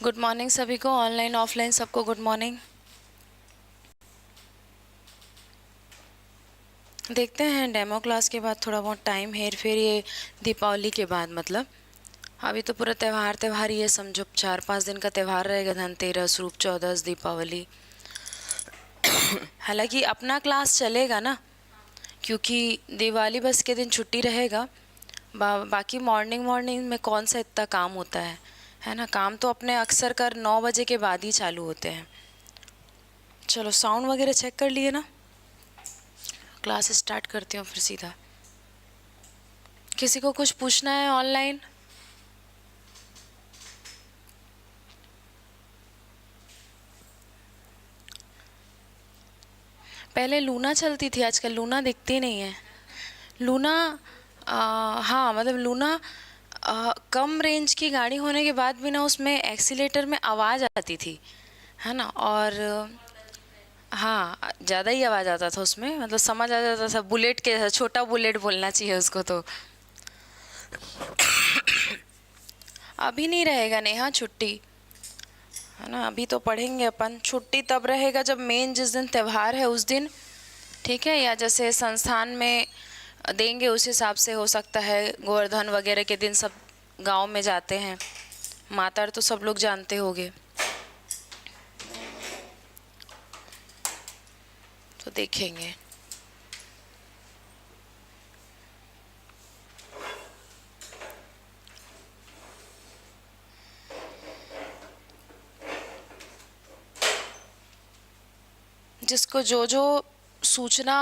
Good morning सभी को, online offline सबको गुड मॉर्निंग। देखते हैं डेमो क्लास के बाद थोड़ा बहुत टाइम हेर फेर, ये दीपावली के बाद मतलब अभी तो पूरा त्यौहार ही है, समझो 4-5 दिन का त्यौहार रहेगा, धनतेरस, रूप चौदस, दीपावली। हालांकि अपना क्लास चलेगा ना, क्योंकि दिवाली बस के दिन छुट्टी रहेगा। बाकी मॉर्निंग में कौन सा इतना काम होता है ना। काम तो अपने अक्सर कर 9 बजे के बाद ही चालू होते हैं। चलो साउंड वगैरह चेक कर लिए ना, क्लास स्टार्ट करती हूँ फिर सीधा। किसी को कुछ पूछना है ऑनलाइन? पहले लूना चलती थी, आजकल लूना दिखती नहीं है। लूना हाँ मतलब लूना कम रेंज की गाड़ी होने के बाद भी ना उसमें एक्सीलेटर में आवाज़ आती थी, है ना। और हाँ ज़्यादा ही आवाज़ आता था उसमें, मतलब समझ आ जाता था बुलेट के, छोटा बुलेट बोलना चाहिए उसको। तो अभी नहीं रहेगा नेहा छुट्टी, है ना। अभी तो पढ़ेंगे अपन। छुट्टी तब रहेगा जब मेन जिस दिन त्यौहार है उस दिन, ठीक है। या जैसे संस्थान में देंगे उस हिसाब से हो सकता है। गोवर्धन वगैरह के दिन सब गांव में जाते हैं, मातर तो सब लोग जानते होंगे, तो देखेंगे। जिसको जो जो सूचना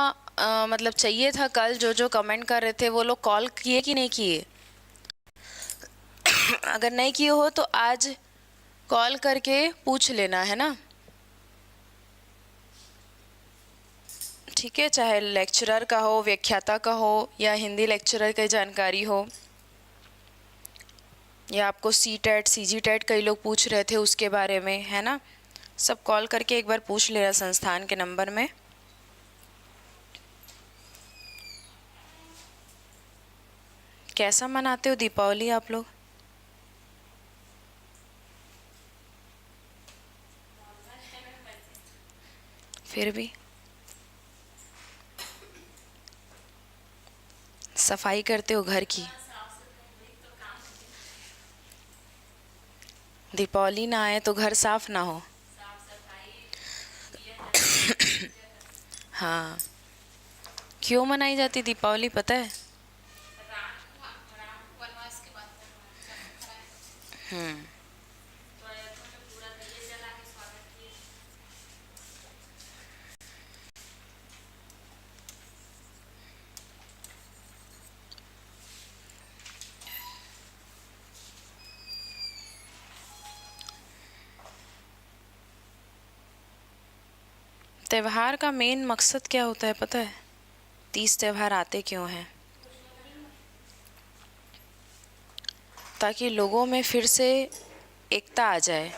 मतलब चाहिए था, कल जो जो कमेंट कर रहे थे वो लोग कॉल किए कि नहीं किए? अगर नहीं किए हो तो आज कॉल करके पूछ लेना, है ना। ठीक है, चाहे लेक्चरर का हो, व्याख्याता का हो, या हिंदी लेक्चरर की जानकारी हो, या आपको सी टेट सी जी टेट कई लोग पूछ रहे थे उसके बारे में, है ना। सब कॉल करके एक बार पूछ लेना संस्थान के नंबर में। कैसा मनाते हो दीपावली आप लोग? फिर भी सफाई करते हो घर की? दीपावली ना आए तो घर साफ ना हो। हाँ, क्यों मनाई जाती दीपावली पता है? त्यौहार का मेन मकसद क्या होता है पता है? 30 त्यौहार आते क्यों हैं? ताकि लोगों में फिर से एकता आ जाए।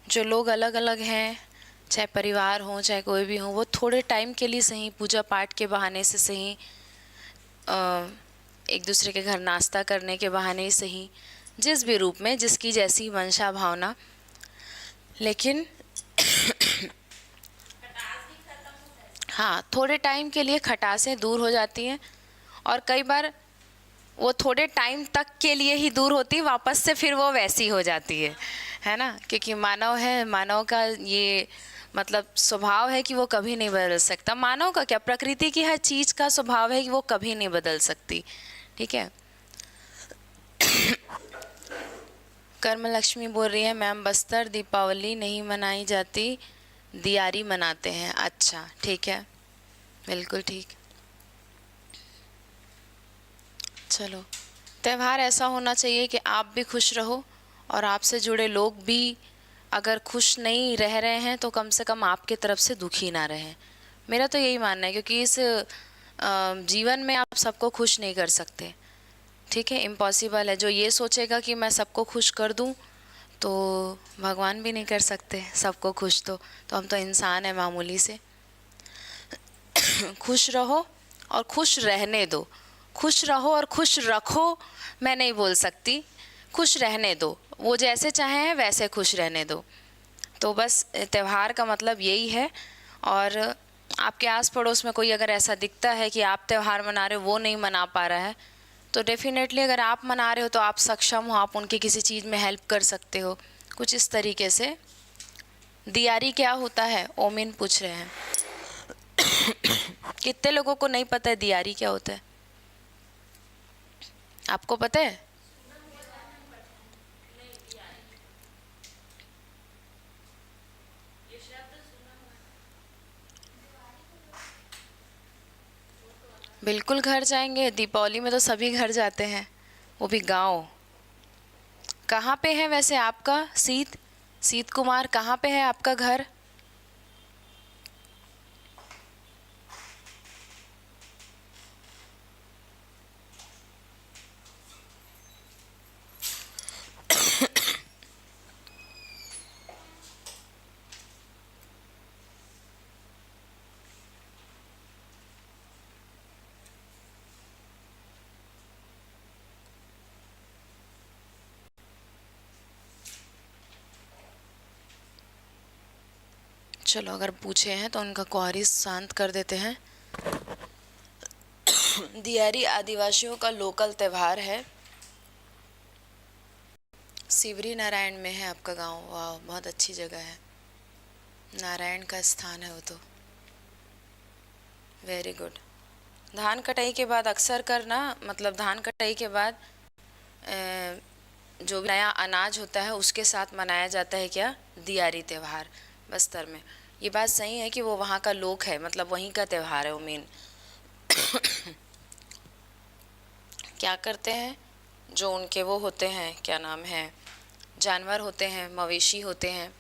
जो लोग अलग अलग हैं, चाहे परिवार हो चाहे कोई भी हो, वो थोड़े टाइम के लिए सही, पूजा पाठ के बहाने से सही, एक दूसरे के घर नाश्ता करने के बहाने से ही, जिस भी रूप में जिसकी जैसी मंशा भावना, लेकिन हाँ थोड़े टाइम के लिए खटासें दूर हो जाती हैं। और कई बार वो थोड़े टाइम तक के लिए ही दूर होती, वापस से फिर वो वैसी हो जाती है ना। क्योंकि मानव है, मानव का ये मतलब स्वभाव है कि वो कभी नहीं बदल सकता। मानव का क्या, प्रकृति की हर चीज़ का स्वभाव है कि वो कभी नहीं बदल सकती, ठीक है। कर्म लक्ष्मी बोल रही है मैम, बस्तर दीपावली नहीं मनाई जाती, दियारी मनाते हैं। अच्छा ठीक है, बिल्कुल ठीक। चलो, त्यौहार ऐसा होना चाहिए कि आप भी खुश रहो और आपसे जुड़े लोग भी अगर खुश नहीं रह रहे हैं तो कम से कम आपके तरफ से दुखी ना रहें। मेरा तो यही मानना है, क्योंकि इस जीवन में आप सबको खुश नहीं कर सकते, ठीक है, इम्पॉसिबल है। जो ये सोचेगा कि मैं सबको खुश कर दूं, तो भगवान भी नहीं कर सकते सबको खुश। तो हम तो इंसान है मामूली से। खुश रहो और खुश रहने दो, खुश रहो और खुश रखो, मैं नहीं बोल सकती, खुश रहने दो, वो जैसे चाहे हैं वैसे खुश रहने दो। तो बस त्यौहार का मतलब यही है। और आपके आस पड़ोस में कोई अगर ऐसा दिखता है कि आप त्यौहार मना रहे हो, वो नहीं मना पा रहा है, तो डेफिनेटली अगर आप मना रहे हो तो आप सक्षम हो, आप उनकी किसी चीज़ में हेल्प कर सकते हो, कुछ इस तरीके से। दियारी क्या होता है, ओमिन पूछ रहे हैं। कितने लोगों को नहीं पता है दियारी क्या होता है? आपको पता है? बिल्कुल घर जाएंगे, दीपावली में तो सभी घर जाते हैं, वो भी गांव। कहाँ पे है वैसे आपका सीत कुमार, कहाँ पे है आपका घर? चलो अगर पूछे हैं तो उनका क्वारी शांत कर देते हैं। दियारी आदिवासियों का लोकल त्यौहार है। सिवरी नारायण में है आपका गांव? वाह, बहुत अच्छी जगह है, नारायण का स्थान है वो तो। Very good. धान कटाई के बाद अक्सर करना, मतलब धान कटाई के बाद जो भी नया अनाज होता है उसके साथ मनाया जाता है क्या, दियारी त्यौहार बस्तर में। ये बात सही है कि वो वहाँ का लोक है, मतलब वहीं का त्यौहार है वो मेन। क्या करते हैं, जो उनके वो होते हैं, क्या नाम है, जानवर होते हैं, मवेशी होते हैं,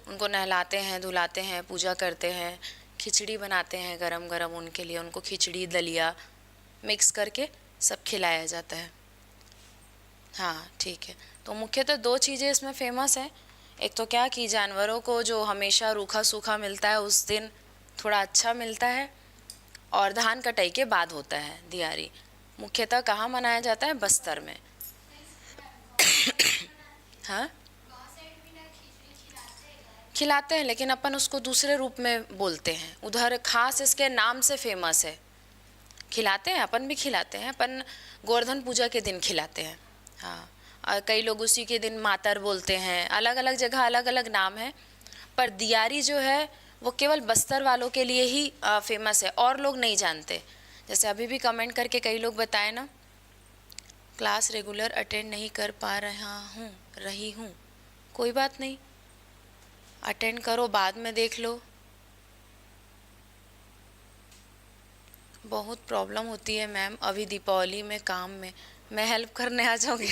उनको नहलाते हैं, धुलाते हैं, पूजा करते हैं, खिचड़ी बनाते हैं गरम गरम उनके लिए, उनको खिचड़ी दलिया मिक्स करके सब खिलाया जाता है। हाँ ठीक है। तो मुख्यतः दो चीज़ें इसमें फेमस है। एक तो क्या कि जानवरों को जो हमेशा रूखा सूखा मिलता है उस दिन थोड़ा अच्छा मिलता है, और धान कटाई के बाद होता है दियारी। मुख्यतः कहाँ मनाया जाता है, बस्तर में। हाँ खिलाते हैं, लेकिन अपन उसको दूसरे रूप में बोलते हैं, उधर खास इसके नाम से फेमस है। खिलाते हैं, अपन भी खिलाते हैं, अपन गोवर्धन पूजा के दिन खिलाते हैं। हाँ, और कई लोग उसी के दिन मातर बोलते हैं, अलग अलग जगह अलग अलग नाम है। पर दियारी जो है वो केवल बस्तर वालों के लिए ही फेमस है, और लोग नहीं जानते। जैसे अभी भी कमेंट करके कई लोग बताए ना, क्लास रेगुलर अटेंड नहीं कर पा रही हूँ, कोई बात नहीं, अटेंड करो, बाद में देख लो। बहुत प्रॉब्लम होती है मैम अभी दीपावली में काम में, मैं हेल्प करने आ जाऊँगी।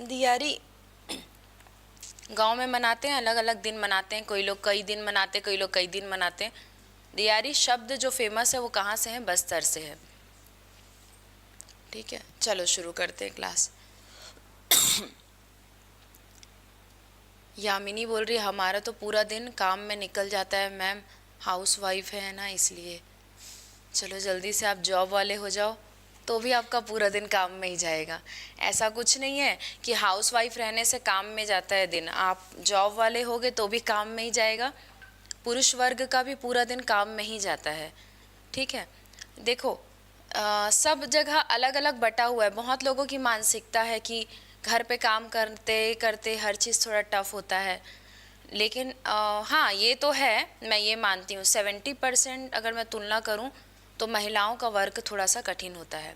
दियारी गांव में मनाते हैं, अलग अलग दिन मनाते हैं, कोई लोग कई दिन मनाते हैं, कोई लोग कई दिन मनाते हैं। दियारी शब्द जो फेमस है वो कहाँ से है, बस्तर से है। ठीक है, चलो शुरू करते हैं क्लास। यामिनी बोल रही हमारा तो पूरा दिन काम में निकल जाता है मैम, हाउस वाइफ है ना इसलिए। चलो जल्दी से आप जॉब वाले हो जाओ तो भी आपका पूरा दिन काम में ही जाएगा। ऐसा कुछ नहीं है कि हाउस वाइफ रहने से काम में जाता है दिन, आप जॉब वाले होगे तो भी काम में ही जाएगा। पुरुष वर्ग का भी पूरा दिन काम में ही जाता है। ठीक है, देखो सब जगह अलग अलग बटा हुआ है। बहुत लोगों की मानसिकता है कि घर पे काम करते करते हर चीज़ थोड़ा टफ होता है, लेकिन हाँ ये तो है, मैं ये मानती हूँ 70% अगर मैं तुलना करूँ तो महिलाओं का वर्क थोड़ा सा कठिन होता है।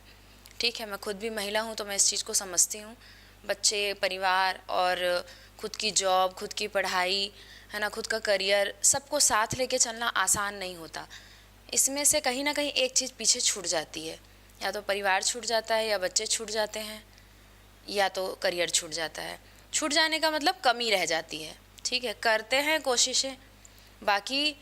ठीक है, मैं खुद भी महिला हूँ तो मैं इस चीज़ को समझती हूँ। बच्चे, परिवार और खुद की जॉब, खुद की पढ़ाई है ना, खुद का करियर, सबको साथ लेके चलना आसान नहीं होता। इसमें से कहीं ना कहीं एक चीज़ पीछे छूट जाती है, या तो परिवार छूट जाता है, या बच्चे छूट जाते हैं, या तो करियर छूट जाता है। छूट जाने का मतलब कमी रह जाती है। ठीक है, करते हैं कोशिशें, बाकी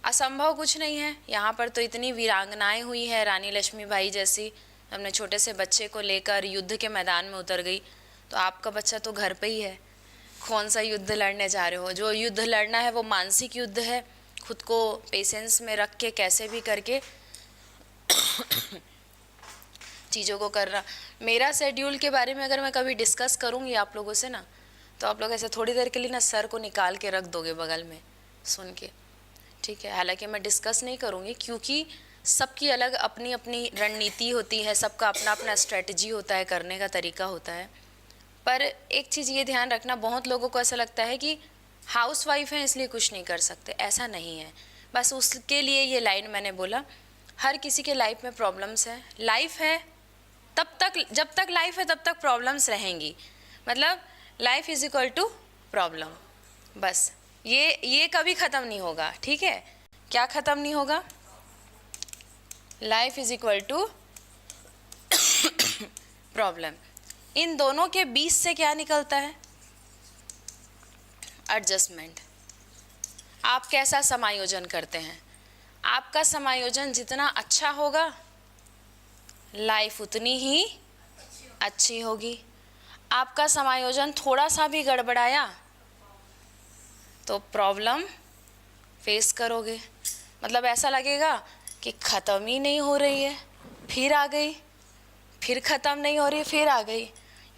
असंभव कुछ नहीं है। यहाँ पर तो इतनी वीरांगनाएं हुई है, रानी लक्ष्मीबाई जैसी, अपने छोटे से बच्चे को लेकर युद्ध के मैदान में उतर गई। तो आपका बच्चा तो घर पे ही है, कौन सा युद्ध लड़ने जा रहे हो? जो युद्ध लड़ना है वो मानसिक युद्ध है, खुद को पेशेंस में रख के कैसे भी करके चीज़ों को करना। मेरा शेड्यूल के बारे में अगर मैं कभी डिस्कस करूँगी आप लोगों से ना, तो आप लोग ऐसे थोड़ी देर के लिए ना सर को निकाल के रख दोगे बगल में सुन के, ठीक है। हालांकि मैं डिस्कस नहीं करूँगी क्योंकि सबकी अलग अपनी अपनी रणनीति होती है, सबका अपना अपना स्ट्रेटजी होता है, करने का तरीका होता है। पर एक चीज़ ये ध्यान रखना, बहुत लोगों को ऐसा लगता है कि हाउस वाइफ हैं इसलिए कुछ नहीं कर सकते, ऐसा नहीं है। बस उसके लिए ये लाइन मैंने बोला, हर किसी के लाइफ में प्रॉब्लम्स है, लाइफ है तब तक, जब तक लाइफ है तब तक प्रॉब्लम्स रहेंगी। मतलब life is equal to problem, बस ये कभी ख़त्म नहीं होगा, ठीक है। क्या ख़त्म नहीं होगा? Life is equal to problem. इन दोनों के बीच से क्या निकलता है? एडजस्टमेंट। आप कैसा समायोजन करते हैं? आपका समायोजन जितना अच्छा होगा, लाइफ उतनी ही अच्छी होगी। आपका समायोजन थोड़ा सा भी गड़बड़ाया तो प्रॉब्लम फेस करोगे। मतलब ऐसा लगेगा कि ख़त्म ही नहीं हो रही है, फिर आ गई, फिर ख़त्म नहीं हो रही, फिर आ गई।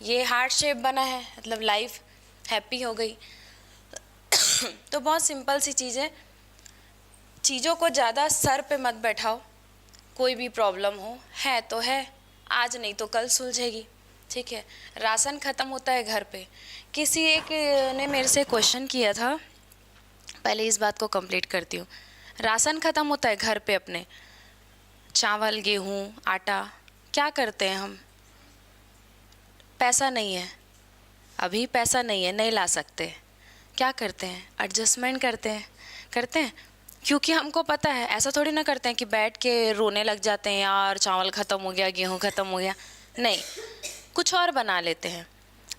ये हार्ट शेप बना है, मतलब लाइफ हैप्पी हो गई। तो बहुत सिंपल सी चीज़ है, चीज़ों को ज़्यादा सर पे मत बैठाओ। कोई भी प्रॉब्लम हो, है तो है, आज नहीं तो कल सुलझेगी, ठीक है। राशन ख़त्म होता है घर पे। किसी एक ने मेरे से क्वेश्चन किया था, पहले इस बात को कंप्लीट करती हूँ। राशन ख़त्म होता है घर पे अपने, चावल, गेहूँ, आटा, क्या करते हैं हम? पैसा नहीं है, अभी पैसा नहीं है, नहीं ला सकते, क्या करते हैं? एडजस्टमेंट करते हैं क्योंकि हमको पता है। ऐसा थोड़ी ना करते हैं कि बैठ के रोने लग जाते हैं, यार चावल ख़त्म हो गया, गेहूँ ख़त्म हो गया। नहीं, कुछ और बना लेते हैं,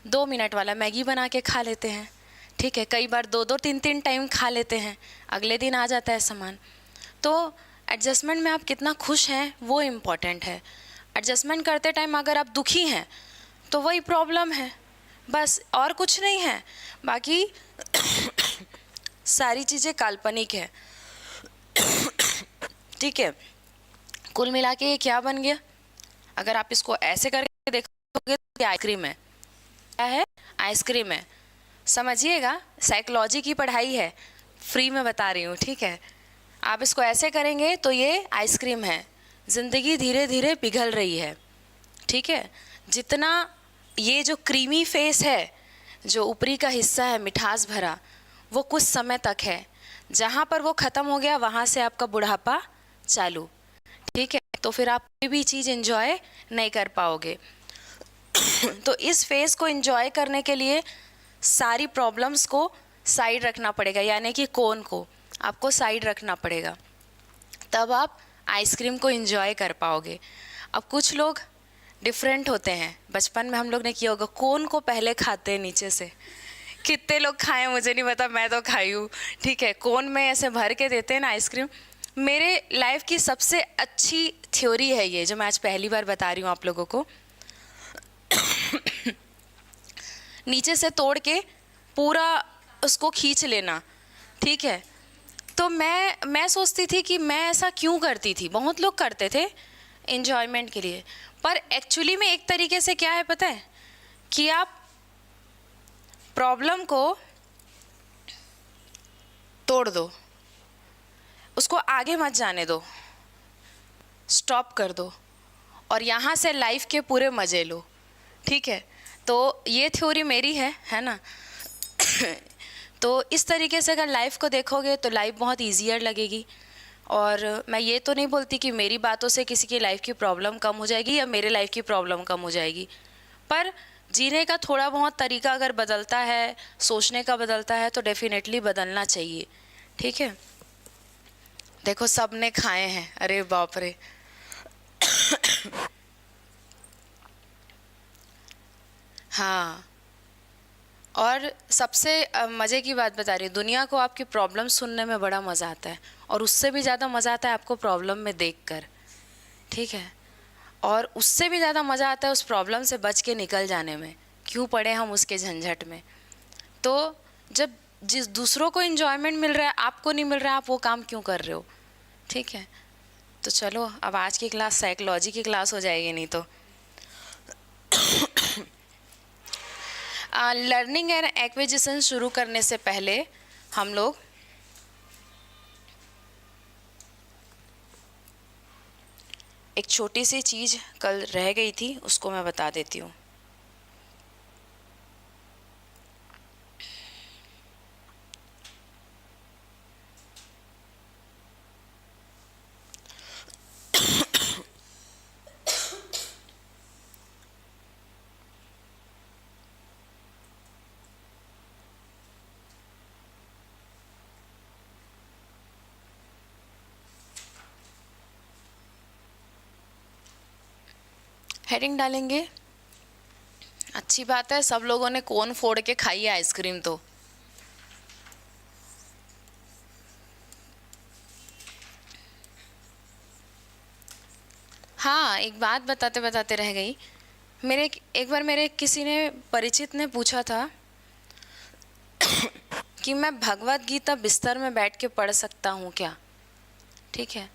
2 मिनट वाला मैगी बना के खा लेते हैं, ठीक है। कई बार 2-2, 3-3 टाइम खा लेते हैं, अगले दिन आ जाता है सामान। तो एडजस्टमेंट में आप कितना खुश हैं वो इम्पॉर्टेंट है। एडजस्टमेंट करते टाइम अगर आप दुखी हैं तो वही प्रॉब्लम है, बस, और कुछ नहीं है। बाकी सारी चीज़ें काल्पनिक है, ठीक है। कुल मिला के ये क्या बन गया? अगर आप इसको ऐसे करके देखोगे तो आइसक्रीम है। क्या है? आइसक्रीम है। समझिएगा, साइकोलॉजी की पढ़ाई है, फ्री में बता रही हूँ, ठीक है। आप इसको ऐसे करेंगे तो ये आइसक्रीम है। ज़िंदगी धीरे धीरे पिघल रही है, ठीक है। जितना ये जो क्रीमी फेस है, जो ऊपरी का हिस्सा है मिठास भरा, वो कुछ समय तक है। जहाँ पर वो ख़त्म हो गया वहाँ से आपका बुढ़ापा चालू, ठीक है। तो फिर आप कोई भी चीज़ एंजॉय नहीं कर पाओगे। तो इस फेज़ को एंजॉय करने के लिए सारी प्रॉब्लम्स को साइड रखना पड़ेगा, यानी कि कोन को आपको साइड रखना पड़ेगा, तब आप आइसक्रीम को एंजॉय कर पाओगे। अब कुछ लोग डिफरेंट होते हैं, बचपन में हम लोग ने किया होगा, कोन को पहले खाते हैं नीचे से। कितने लोग खाए मुझे नहीं पता, मैं तो खाई हूँ, ठीक है। कोन में ऐसे भर के देते हैं ना आइसक्रीम। मेरे लाइफ की सबसे अच्छी थ्योरी है ये, जो मैं आज पहली बार बता रही हूँ आप लोगों को। नीचे से तोड़ के पूरा उसको खींच लेना, ठीक है। तो मैं सोचती थी कि मैं ऐसा क्यों करती थी। बहुत लोग करते थे एन्जॉयमेंट के लिए, पर एक्चुअली में एक तरीके से क्या है पता है, कि आप प्रॉब्लम को तोड़ दो, उसको आगे मत जाने दो, स्टॉप कर दो, और यहाँ से लाइफ के पूरे मज़े लो, ठीक है। तो ये थ्योरी मेरी है ना। तो इस तरीके से अगर लाइफ को देखोगे तो लाइफ बहुत ईजियर लगेगी। और मैं ये तो नहीं बोलती कि मेरी बातों से किसी की लाइफ की प्रॉब्लम कम हो जाएगी या मेरे लाइफ की प्रॉब्लम कम हो जाएगी, पर जीने का थोड़ा बहुत तरीका अगर बदलता है, सोचने का बदलता है, तो डेफिनेटली बदलना चाहिए, ठीक है। देखो सब ने खाए हैं, अरे बाप रे। हाँ, और सबसे मज़े की बात बता रही हूँ, दुनिया को आपकी प्रॉब्लम सुनने में बड़ा मज़ा आता है, और उससे भी ज़्यादा मज़ा आता है आपको प्रॉब्लम में देखकर, ठीक है। और उससे भी ज़्यादा मज़ा आता है उस प्रॉब्लम से बच के निकल जाने में, क्यों पड़े हम उसके झंझट में। तो जब जिस दूसरों को इन्जॉयमेंट मिल रहा है, आपको नहीं मिल रहा है, आप वो काम क्यों कर रहे हो, ठीक है। तो चलो अब आज की क्लास साइकोलॉजी की क्लास हो जाएगी नहीं तो। लर्निंग एंड एक्विजिशन शुरू करने से पहले हम लोग एक छोटी सी चीज़ कल रह गई थी, उसको मैं बता देती हूँ। हेडिंग डालेंगे। अच्छी बात है, सब लोगों ने कोन फोड़ के खाई है आइसक्रीम तो। हाँ, एक बात बताते बताते रह गई। एक बार मेरे किसी ने परिचित ने पूछा था कि मैं भगवत गीता बिस्तर में बैठ के पढ़ सकता हूँ क्या? ठीक है,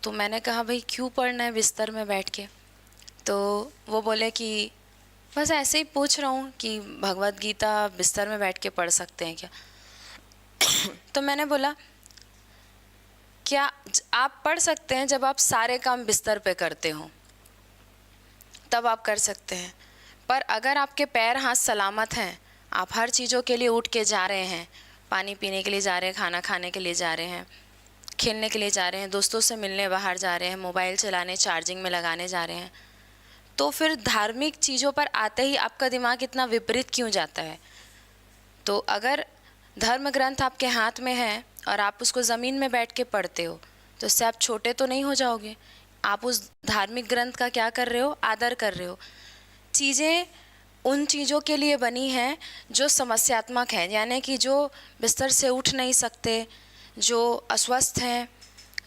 तो मैंने कहा भाई क्यों पढ़ना है बिस्तर में बैठ के? तो वो बोले कि बस ऐसे ही पूछ रहा हूँ कि भगवत गीता बिस्तर में बैठ के पढ़ सकते हैं क्या? तो मैंने बोला क्या आप पढ़ सकते हैं जब आप सारे काम बिस्तर पे करते हो, तब आप कर सकते हैं। पर अगर आपके पैर हाथ सलामत हैं, आप हर चीज़ों के लिए उठ के जा रहे हैं, पानी पीने के लिए जा रहे हैं, खाना खाने के लिए जा रहे हैं, खेलने के लिए जा रहे हैं, दोस्तों से मिलने बाहर जा रहे हैं, मोबाइल चलाने चार्जिंग में लगाने जा रहे हैं, तो फिर धार्मिक चीज़ों पर आते ही आपका दिमाग इतना विपरीत क्यों जाता है? तो अगर धर्म ग्रंथ आपके हाथ में है और आप उसको ज़मीन में बैठ के पढ़ते हो, तो इससे आप छोटे तो नहीं हो जाओगे। आप उस धार्मिक ग्रंथ का क्या कर रहे हो? आदर कर रहे हो। चीज़ें उन चीज़ों के लिए बनी हैं जो समस्यात्मक हैं, यानी कि जो बिस्तर से उठ नहीं सकते, जो अस्वस्थ हैं,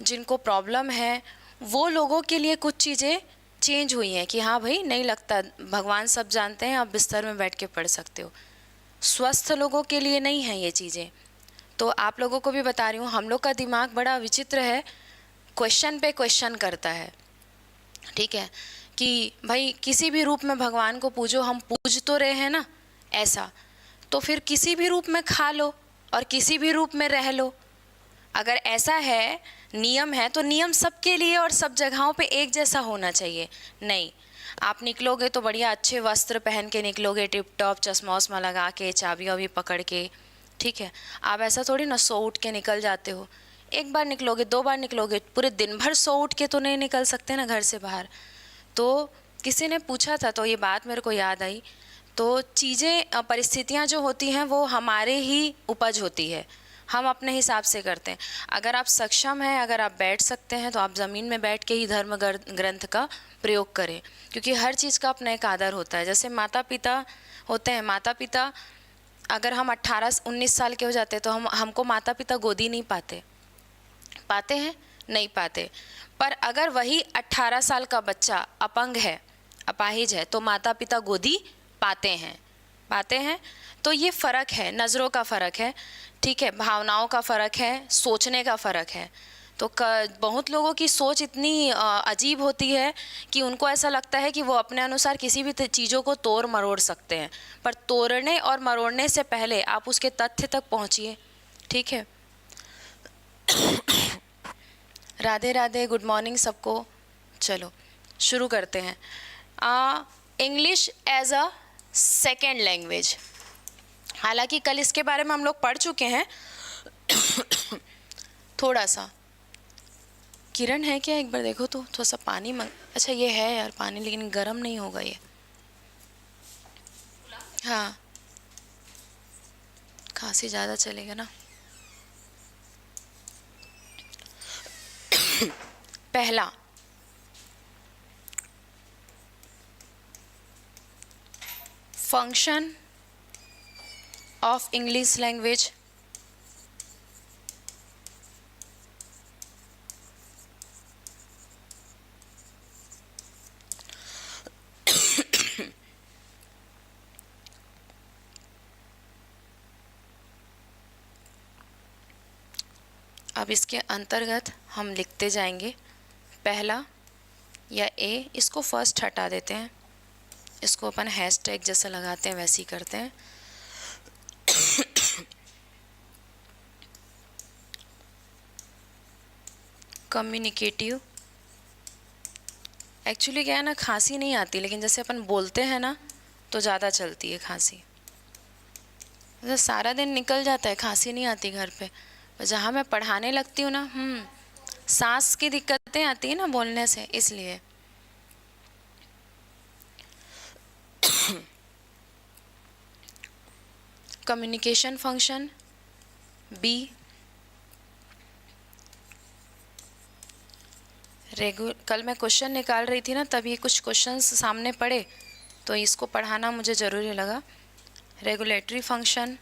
जिनको प्रॉब्लम है, वो लोगों के लिए कुछ चीज़ें चेंज हुई हैं कि हाँ भाई, नहीं लगता, भगवान सब जानते हैं, आप बिस्तर में बैठ के पढ़ सकते हो। स्वस्थ लोगों के लिए नहीं है ये चीज़ें। तो आप लोगों को भी बता रही हूँ, हम लोग का दिमाग बड़ा विचित्र है, क्वेश्चन पे क्वेश्चन करता है। ठीक है कि भाई किसी भी रूप में भगवान को पूजो, हम पूज तो रहे हैं ना, ऐसा तो फिर किसी भी रूप में खा लो और किसी भी रूप में रह लो। अगर ऐसा है, नियम है, तो नियम सबके लिए और सब जगहों पे एक जैसा होना चाहिए। नहीं, आप निकलोगे तो बढ़िया अच्छे वस्त्र पहन के निकलोगे, टिप टॉप चश्मा वश्मा लगा के, चाबी वाबी पकड़ के। ठीक है, आप ऐसा थोड़ी ना सो उठ के निकल जाते हो। एक बार निकलोगे, दो बार निकलोगे, पूरे दिन भर सो उठ के तो नहीं निकल सकते ना घर से बाहर। तो किसी ने पूछा था तो ये बात मेरे को याद आई। तो चीज़ें, परिस्थितियाँ जो होती हैं वो हमारे ही उपज होती है, हम अपने हिसाब से करते हैं। अगर आप सक्षम हैं, अगर आप बैठ सकते हैं, तो आप ज़मीन में बैठ के ही धर्म ग्रंथ का प्रयोग करें, क्योंकि हर चीज़ का अपना एक आदर होता है। जैसे माता पिता होते हैं, माता पिता अगर हम 18-19 साल के हो जाते हैं तो हमको माता पिता गोदी नहीं पाते हैं, नहीं पाते। पर अगर वही 18 साल का बच्चा अपंग है, अपाहिज है, तो माता पिता गोदी पाते हैं। तो ये फ़र्क है, नज़रों का फ़र्क है, ठीक है, भावनाओं का फ़र्क है, सोचने का फ़र्क है। तो बहुत लोगों की सोच इतनी अजीब होती है कि उनको ऐसा लगता है कि वो अपने अनुसार किसी भी चीज़ों को तोड़ मरोड़ सकते हैं। पर तोड़ने और मरोड़ने से पहले आप उसके तथ्य तक पहुँचिए। ठीक है, राधे राधे, गुड मॉर्निंग सबको। चलो शुरू करते हैं। English as a second language. हालांकि कल इसके बारे में हम लोग पढ़ चुके हैं थोड़ा सा। किरण है क्या? एक बार देखो तो, थोड़ा सा पानी अच्छा ये है यार पानी, लेकिन गर्म नहीं होगा ये। हाँ, खांसी ज़्यादा चलेगा ना। पहला, फंक्शन ऑफ इंग्लिश लैंग्वेज। अब इसके अंतर्गत हम लिखते जाएंगे पहला या ए, इसको फर्स्ट हटा देते हैं, इसको अपन हैशटैग जैसा लगाते हैं वैसे ही करते हैं। कम्युनिकेटिव, एक्चुअली क्या है ना, खांसी नहीं आती, लेकिन जैसे अपन बोलते हैं ना तो ज़्यादा चलती है खांसी। जैसे सारा दिन निकल जाता है, खांसी नहीं आती घर पे, पर जहाँ मैं पढ़ाने लगती हूँ ना, सांस की दिक्कतें आती है ना बोलने से, इसलिए। कम्युनिकेशन फंक्शन बी, कल मैं क्वेश्चन निकाल रही थी ना, तभी कुछ क्वेश्चंस सामने पड़े तो इसको पढ़ाना मुझे ज़रूरी लगा। रेगुलेटरी फंक्शन,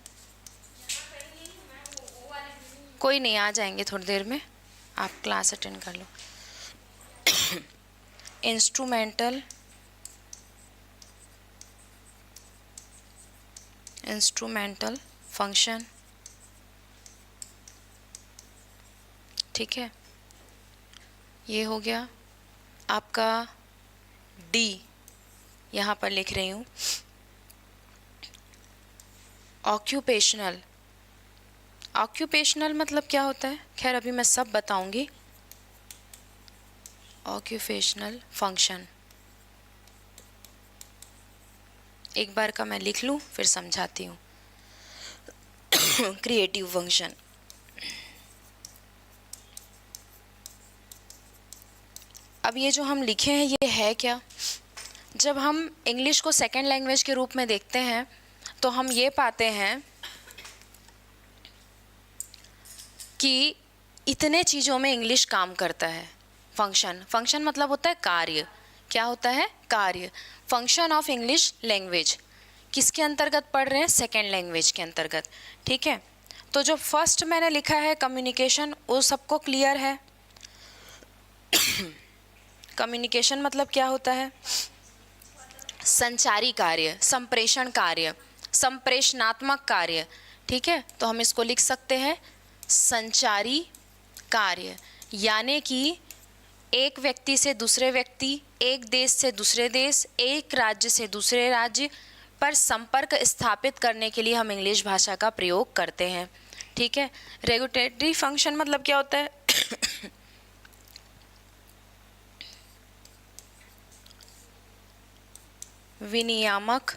कोई नहीं, आ जाएंगे थोड़ी देर में, आप क्लास अटेंड कर लो। इंस्ट्रूमेंटल, इंस्ट्रूमेंटल फंक्शन, ठीक है, ये हो गया आपका डी, यहाँ पर लिख रही हूँ। ऑक्यूपेशनल, ऑक्यूपेशनल मतलब क्या होता है, खैर अभी मैं सब बताऊंगी। ऑक्यूपेशनल फंक्शन एक बार का मैं लिख लूँ फिर समझाती हूँ। क्रिएटिव फंक्शन, अब ये जो हम लिखे हैं ये है क्या, जब हम इंग्लिश को सेकेंड लैंग्वेज के रूप में देखते हैं तो हम ये पाते हैं कि इतने चीज़ों में इंग्लिश काम करता है। फंक्शन, फंक्शन मतलब होता है कार्य, क्या होता है, कार्य। फंक्शन ऑफ इंग्लिश लैंग्वेज किसके अंतर्गत पढ़ रहे हैं, सेकेंड लैंग्वेज के अंतर्गत, ठीक है। तो जो फर्स्ट मैंने लिखा है कम्युनिकेशन, वो सबको क्लियर है। कम्युनिकेशन मतलब क्या होता है, संचारी कार्य, संप्रेषण कार्य, संप्रेषणात्मक कार्य, ठीक है। तो हम इसको लिख सकते हैं संचारी कार्य, यानी कि एक व्यक्ति से दूसरे व्यक्ति, एक देश से दूसरे देश, एक राज्य से दूसरे राज्य पर संपर्क स्थापित करने के लिए हम इंग्लिश भाषा का प्रयोग करते हैं, ठीक है। रेगुलेटरी फंक्शन मतलब क्या होता है, विनियामक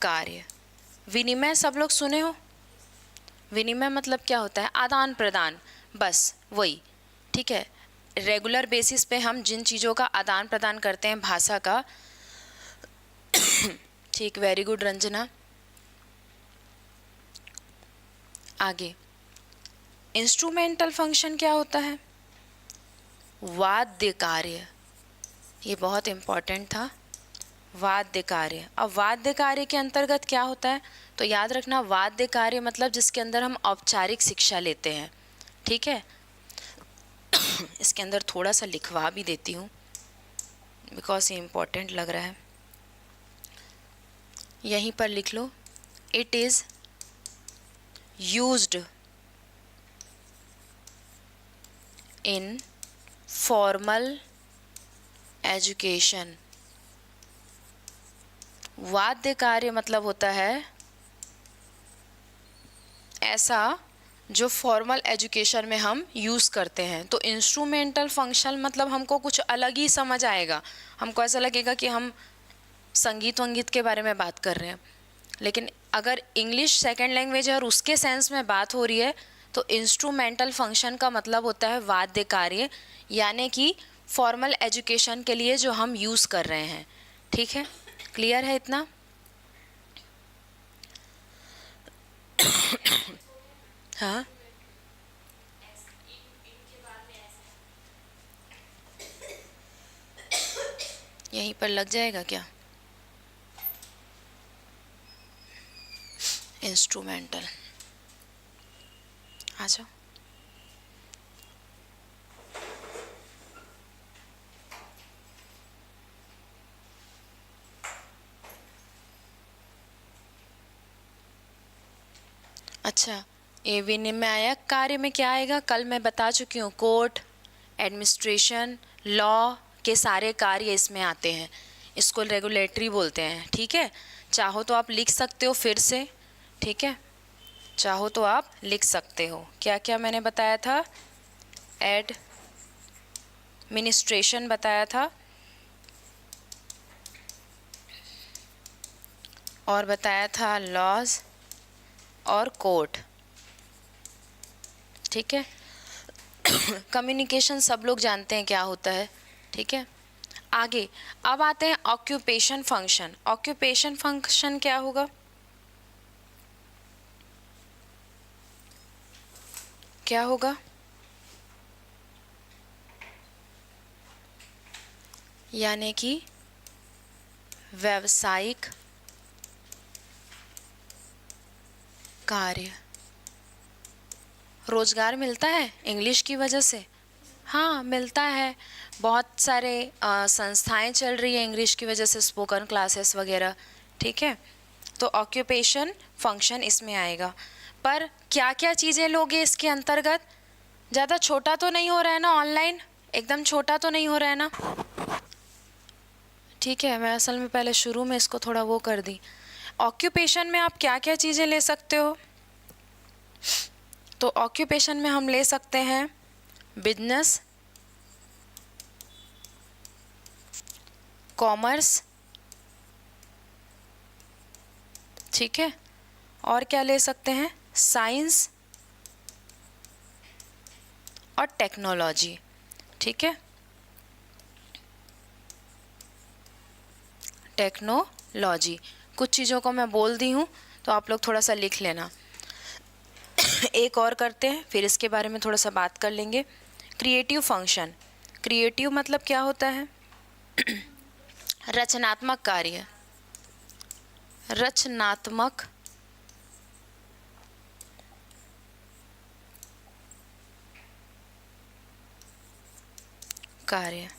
कार्य। विनिमय सब लोग सुने हो, विनिमय मतलब क्या होता है, आदान प्रदान, बस वही, ठीक है। रेगुलर बेसिस पे हम जिन चीज़ों का आदान प्रदान करते हैं भाषा का, ठीक, वेरी गुड रंजना। आगे इंस्ट्रूमेंटल फंक्शन क्या होता है, वाद्य कार्य, ये बहुत इम्पॉर्टेंट था, वाद्य कार्य। अब वाद्य कार्य के अंतर्गत क्या होता है, तो याद रखना वाद्य कार्य मतलब जिसके अंदर हम औपचारिक शिक्षा लेते हैं, ठीक है। इसके अंदर थोड़ा सा लिखवा भी देती हूँ बिकॉज ये इम्पोर्टेंट लग रहा है, यहीं पर लिख लो। It is used in formal education. वाद्य कार्य मतलब होता है ऐसा जो फॉर्मल एजुकेशन में हम यूज़ करते हैं। तो इंस्ट्रूमेंटल फंक्शन मतलब हमको कुछ अलग ही समझ आएगा, हमको ऐसा लगेगा कि हम संगीत वंगीत के बारे में बात कर रहे हैं, लेकिन अगर इंग्लिश सेकेंड लैंग्वेज है और उसके सेंस में बात हो रही है तो इंस्ट्रूमेंटल फंक्शन का मतलब होता है वाद्य कार्य, यानी कि फॉर्मल एजुकेशन के लिए जो हम यूज़ कर रहे हैं, ठीक है। क्लियर है इतना? हाँ, यहीं पर लग जाएगा क्या, इंस्ट्रूमेंटल, आ जाओ। अच्छा, ये विनिमयक कार्य में क्या आएगा, कल मैं बता चुकी हूँ, कोर्ट, एडमिनिस्ट्रेशन, लॉ के सारे कार्य इसमें आते हैं। इसको रेगुलेटरी बोलते हैं। ठीक है, चाहो तो आप लिख सकते हो फिर से। ठीक है, चाहो तो आप लिख सकते हो। क्या क्या मैंने बताया था? एडमिनिस्ट्रेशन बताया था, और बताया था लॉज और कोर्ट। ठीक है, कम्युनिकेशन सब लोग जानते हैं क्या होता है। ठीक है, आगे अब आते हैं ऑक्यूपेशन फंक्शन। ऑक्यूपेशन फंक्शन क्या होगा? क्या होगा? यानी कि व्यावसायिक कार्य। रोजगार मिलता है इंग्लिश की वजह से? हाँ, मिलता है। बहुत सारे संस्थाएं चल रही है इंग्लिश की वजह से, स्पोकन क्लासेस वगैरह। ठीक है, तो ऑक्यूपेशन फंक्शन इसमें आएगा। पर क्या क्या चीज़ें लोगे इसके अंतर्गत? ज़्यादा छोटा तो नहीं हो रहा है ना ऑनलाइन? एकदम छोटा तो नहीं हो रहा है ना? ठीक है, मैं असल में पहले शुरू में इसको थोड़ा वो कर दी। ऑक्यूपेशन में आप क्या क्या चीज़ें ले सकते हो? तो ऑक्यूपेशन में हम ले सकते हैं बिजनेस, कॉमर्स। ठीक है, और क्या ले सकते हैं? साइंस और टेक्नोलॉजी। ठीक है, टेक्नोलॉजी। कुछ चीज़ों को मैं बोल दी हूँ तो आप लोग थोड़ा सा लिख लेना। एक और करते हैं, फिर इसके बारे में थोड़ा सा बात कर लेंगे। Creative function. क्रिएटिव मतलब क्या होता है? रचनात्मक कार्य। रचनात्मक कार्य।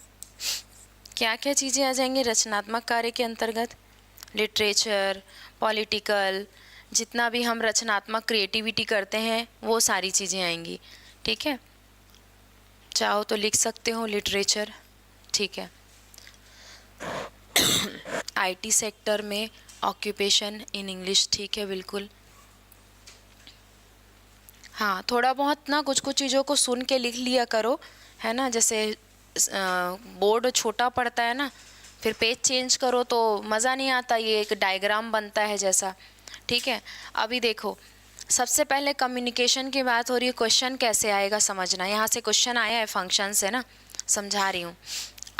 क्या क्या चीज़ें आ जाएंगी रचनात्मक कार्य के अंतर्गत? लिटरेचर, पॉलिटिकल, जितना भी हम रचनात्मक क्रिएटिविटी करते हैं वो सारी चीज़ें आएंगी। ठीक है, चाहो तो लिख सकते हो लिटरेचर। ठीक है, आईटी सेक्टर में ऑक्यूपेशन इन इंग्लिश। ठीक है, बिल्कुल। हाँ, थोड़ा बहुत ना कुछ कुछ चीज़ों को सुन के लिख लिया करो, है ना। जैसे बोर्ड छोटा पड़ता है ना, फिर पेज चेंज करो तो मज़ा नहीं आता, ये एक डायग्राम बनता है जैसा। ठीक है, अभी देखो, सबसे पहले कम्युनिकेशन की बात हो रही है। क्वेश्चन कैसे आएगा समझना। यहाँ से क्वेश्चन आया है, फंक्शन से ना, समझा रही हूँ।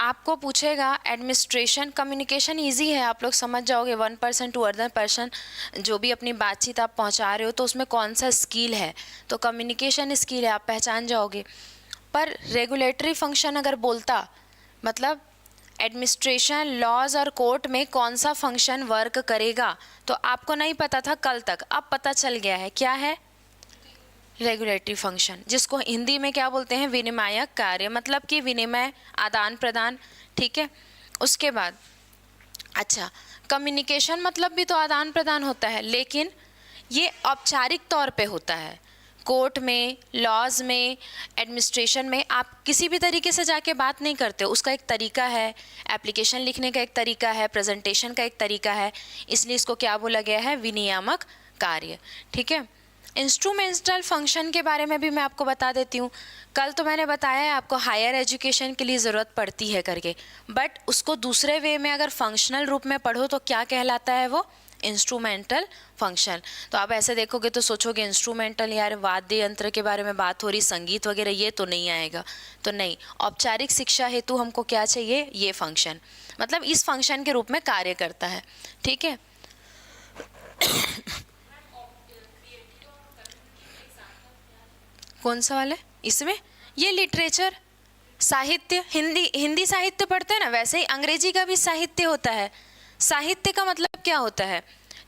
आपको पूछेगा एडमिनिस्ट्रेशन, कम्युनिकेशन इजी है, आप लोग समझ जाओगे। 1% टू अदर पर्सन जो भी अपनी बातचीत आप पहुँचा रहे हो तो उसमें कौन सा स्किल है, तो कम्युनिकेशन स्किल है, आप पहचान जाओगे। पर रेगुलेटरी फंक्शन अगर बोलता, मतलब एडमिनिस्ट्रेशन, लॉज और कोर्ट में कौन सा फंक्शन वर्क करेगा, तो आपको नहीं पता था कल तक, अब पता चल गया है। क्या है? रेगुलेटरी फंक्शन, जिसको हिंदी में क्या बोलते हैं? विनिमायक कार्य, मतलब कि विनिमय, आदान प्रदान। ठीक है, उसके बाद अच्छा, कम्युनिकेशन मतलब भी तो आदान प्रदान होता है, लेकिन ये औपचारिक तौर पे होता है। कोर्ट में, लॉज में, एडमिनिस्ट्रेशन में आप किसी भी तरीके से जाके बात नहीं करते हो। उसका एक तरीका है, एप्लीकेशन लिखने का एक तरीका है, प्रेजेंटेशन का एक तरीका है, इसलिए इसको क्या बोला गया है? विनियामक कार्य। ठीक है, इंस्ट्रूमेंटल फंक्शन के बारे में भी मैं आपको बता देती हूँ। कल तो मैंने बताया है आपको हायर एजुकेशन के लिए ज़रूरत पड़ती है करके, बट उसको दूसरे वे में अगर फंक्शनल रूप में पढ़ो तो क्या कहलाता है वो? Instrumental function. तो आप ऐसे देखोगे तो सोचोगे इंस्ट्रूमेंटल, यार वाद्य यंत्र के बारे में बात हो रही, संगीत वगैरह, ये तो नहीं आएगा। तो नहीं, औपचारिक शिक्षा हेतु हमको क्या चाहिए? ये फंक्शन, मतलब इस फंक्शन के रूप में कार्य करता है। ठीक है, कौन सा वाले? इसमें ये लिटरेचर, साहित्य, हिंदी साहित्य पढ़ते हैं ना, वैसे ही अंग्रेजी का भी साहित्य होता है। साहित्य का मतलब क्या होता है?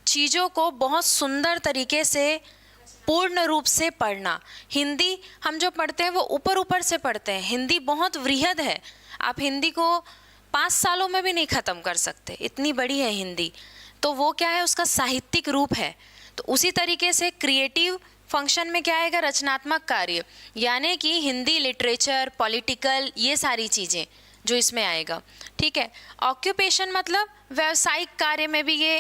चीज़ों को बहुत सुंदर तरीके से, पूर्ण रूप से पढ़ना। हिंदी हम जो पढ़ते हैं वो ऊपर ऊपर से पढ़ते हैं। हिंदी बहुत वृहद है, आप हिंदी को 5 सालों में भी नहीं ख़त्म कर सकते, इतनी बड़ी है हिंदी। तो वो क्या है? उसका साहित्यिक रूप है। तो उसी तरीके से क्रिएटिव फंक्शन में क्या आएगा, रचनात्मक कार्य, यानी कि हिंदी लिटरेचर, पॉलिटिकल, ये सारी चीज़ें जो इसमें आएगा, ठीक है। ऑक्यूपेशन मतलब व्यावसायिक कार्य में भी ये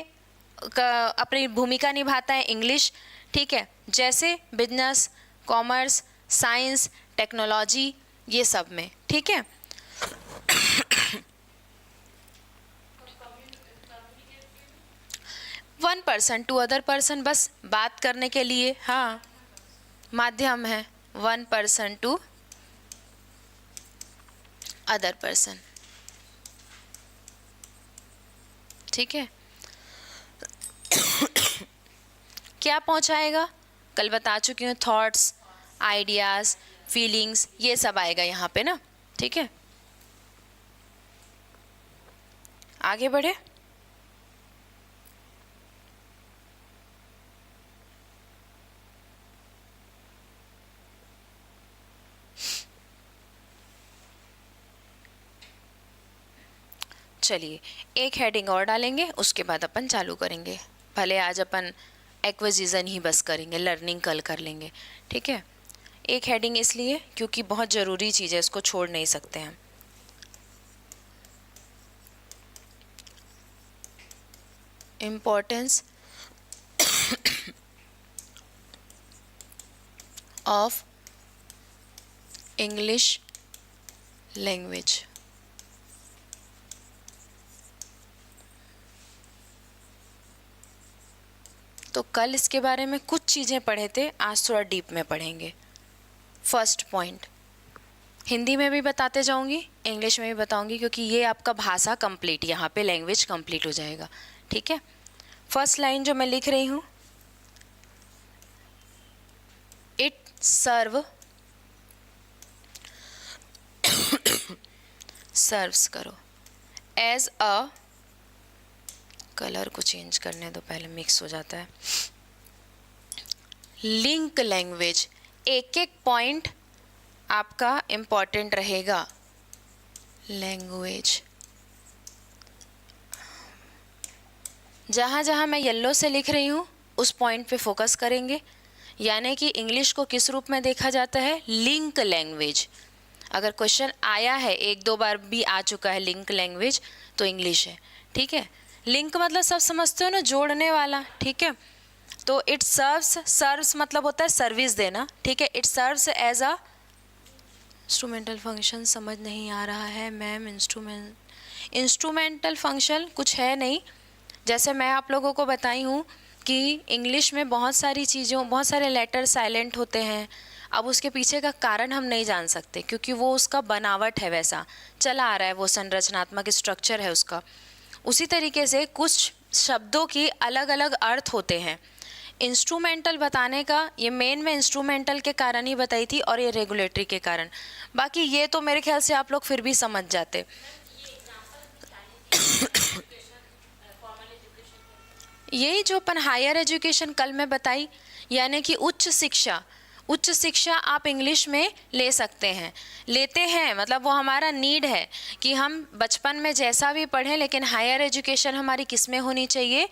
अपनी भूमिका निभाता है इंग्लिश, ठीक है, जैसे बिजनेस, कॉमर्स, साइंस, टेक्नोलॉजी, ये सब में, ठीक है। One person to other person, बस बात करने के लिए, हाँ, माध्यम है, one person to other person, ठीक है। क्या पहुंचाएगा, कल बता चुकी हूँ, थॉट्स, आइडियाज, फीलिंग्स, ये सब आएगा यहाँ पे ना, ठीक है। आगे बढ़े। चलिए एक हेडिंग और डालेंगे, उसके बाद अपन चालू करेंगे। भले आज अपन एक्विजिशन ही बस करेंगे, लर्निंग कल कर लेंगे, ठीक है। एक हेडिंग इसलिए क्योंकि बहुत ज़रूरी चीज़ है, इसको छोड़ नहीं सकते हम। Importance of English language. तो कल इसके बारे में कुछ चीज़ें पढ़े थे, आज थोड़ा डीप में पढ़ेंगे। फर्स्ट पॉइंट हिंदी में भी बताते जाऊंगी, इंग्लिश में भी बताऊंगी, क्योंकि ये आपका भाषा कंप्लीट, यहाँ पे लैंग्वेज कंप्लीट हो जाएगा, ठीक है। फर्स्ट लाइन जो मैं लिख रही हूँ, इट सर्व, सर्व्स करो, एज अ, कलर को चेंज करने दो पहले, मिक्स हो जाता है, लिंक लैंग्वेज। एक एक पॉइंट आपका इम्पॉर्टेंट रहेगा। लैंग्वेज, जहाँ जहाँ मैं येलो से लिख रही हूँ उस पॉइंट पे फोकस करेंगे, यानी कि इंग्लिश को किस रूप में देखा जाता है, लिंक लैंग्वेज। अगर क्वेश्चन आया है, एक दो बार भी आ चुका है लिंक लैंग्वेज, तो इंग्लिश है, ठीक है। लिंक मतलब सब समझते हो ना, जोड़ने वाला, ठीक है। तो इट सर्व्स, सर्व्स मतलब होता है सर्विस देना, ठीक है। It serves as a instrumental function, समझ नहीं आ रहा है मैम, इंस्ट्रूमेंटल फंक्शन कुछ है नहीं। जैसे मैं आप लोगों को बताई हूँ कि इंग्लिश में बहुत सारी चीज़ों, बहुत सारे लेटर साइलेंट होते हैं। अब उसके पीछे का कारण हम नहीं जान सकते, क्योंकि वो उसका बनावट है, वैसा चला आ रहा है, वो संरचनात्मक स्ट्रक्चर है उसका। उसी तरीके से कुछ शब्दों की अलग अलग अर्थ होते हैं। इंस्ट्रूमेंटल बताने का, ये मेन में इंस्ट्रूमेंटल के कारण ही बताई थी, और ये रेगुलेटरी के कारण, बाकी ये तो मेरे ख्याल से आप लोग फिर भी समझ जाते। यही जो अपन हायर एजुकेशन कल में बताई, यानी कि उच्च शिक्षा, उच्च शिक्षा आप इंग्लिश में ले सकते हैं, लेते हैं, मतलब वो हमारा नीड है कि हम बचपन में जैसा भी पढ़ें, लेकिन हायर एजुकेशन हमारी किस में होनी चाहिए,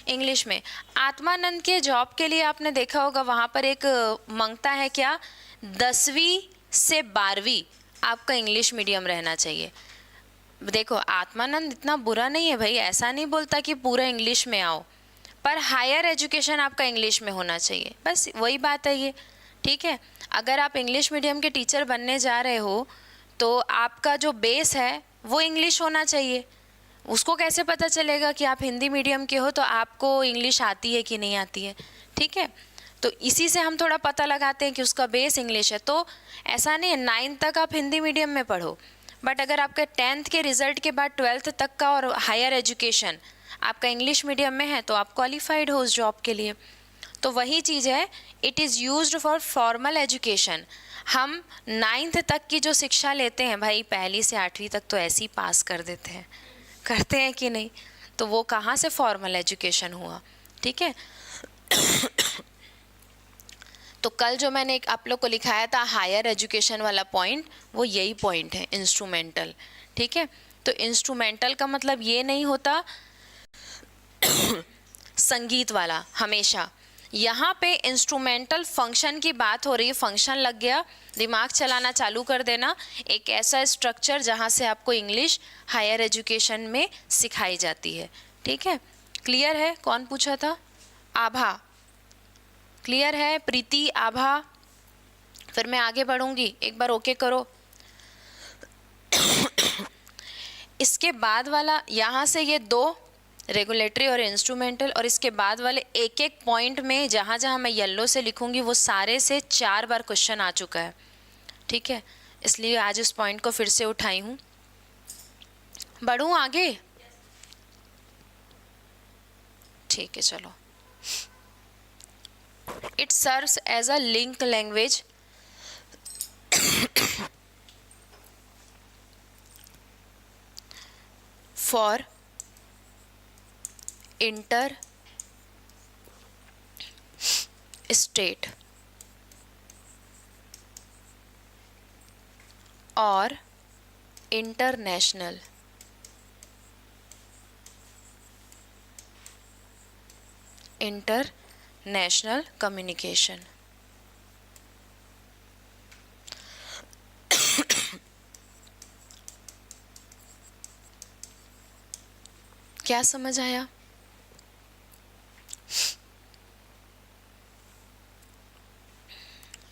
इंग्लिश में। आत्मानंद के जॉब के लिए आपने देखा होगा, वहाँ पर एक मांगता है क्या, 10वीं से 12वीं आपका इंग्लिश मीडियम रहना चाहिए। देखो आत्मानंद इतना बुरा नहीं है भाई, ऐसा नहीं बोलता कि पूरा इंग्लिश में आओ, पर हायर एजुकेशन आपका इंग्लिश में होना चाहिए, बस वही बात है ये, ठीक है। अगर आप इंग्लिश मीडियम के टीचर बनने जा रहे हो, तो आपका जो बेस है वो इंग्लिश होना चाहिए। उसको कैसे पता चलेगा कि आप हिंदी मीडियम के हो तो आपको इंग्लिश आती है कि नहीं आती है, ठीक है। तो इसी से हम थोड़ा पता लगाते हैं कि उसका बेस इंग्लिश है। तो ऐसा नहीं है 9th तक आप हिंदी मीडियम में पढ़ो, बट अगर आपका 10th के रिजल्ट के बाद 12th तक का और हायर एजुकेशन आपका इंग्लिश मीडियम में है, तो आप क्वालिफाइड हो उस जॉब के लिए। तो वही चीज़ है, it is used for formal education. हम 9th तक की जो शिक्षा लेते हैं भाई, 1ली से 8वीं तक तो ऐसे ही पास कर देते हैं, करते हैं कि नहीं, तो वो कहाँ से फॉर्मल एजुकेशन हुआ, ठीक है। तो कल जो मैंने एक आप लोग को लिखाया था हायर एजुकेशन वाला पॉइंट, वो यही पॉइंट है, इंस्ट्रूमेंटल, ठीक है। तो इंस्ट्रूमेंटल का मतलब ये नहीं होता संगीत वाला हमेशा, यहाँ पे इंस्ट्रूमेंटल फंक्शन की बात हो रही है, फंक्शन लग गया, दिमाग चलाना चालू कर देना। एक ऐसा स्ट्रक्चर जहाँ से आपको इंग्लिश हायर एजुकेशन में सिखाई जाती है, ठीक है। क्लियर है? कौन पूछा था? आभा, क्लियर है? प्रीति, आभा, फिर मैं आगे बढ़ूंगी, एक बार ओके करो। इसके बाद वाला यहाँ से ये दो रेगुलेटरी और इंस्ट्रूमेंटल, और इसके बाद वाले एक एक पॉइंट में जहाँ जहाँ मैं येलो से लिखूंगी वो सारे से 4 बार क्वेश्चन आ चुका है, ठीक है। इसलिए आज इस पॉइंट को फिर से उठाई हूँ। बढ़ूँ आगे? ठीक है, चलो। It serves as a link language for inter-state or international communication। क्या समझ आया?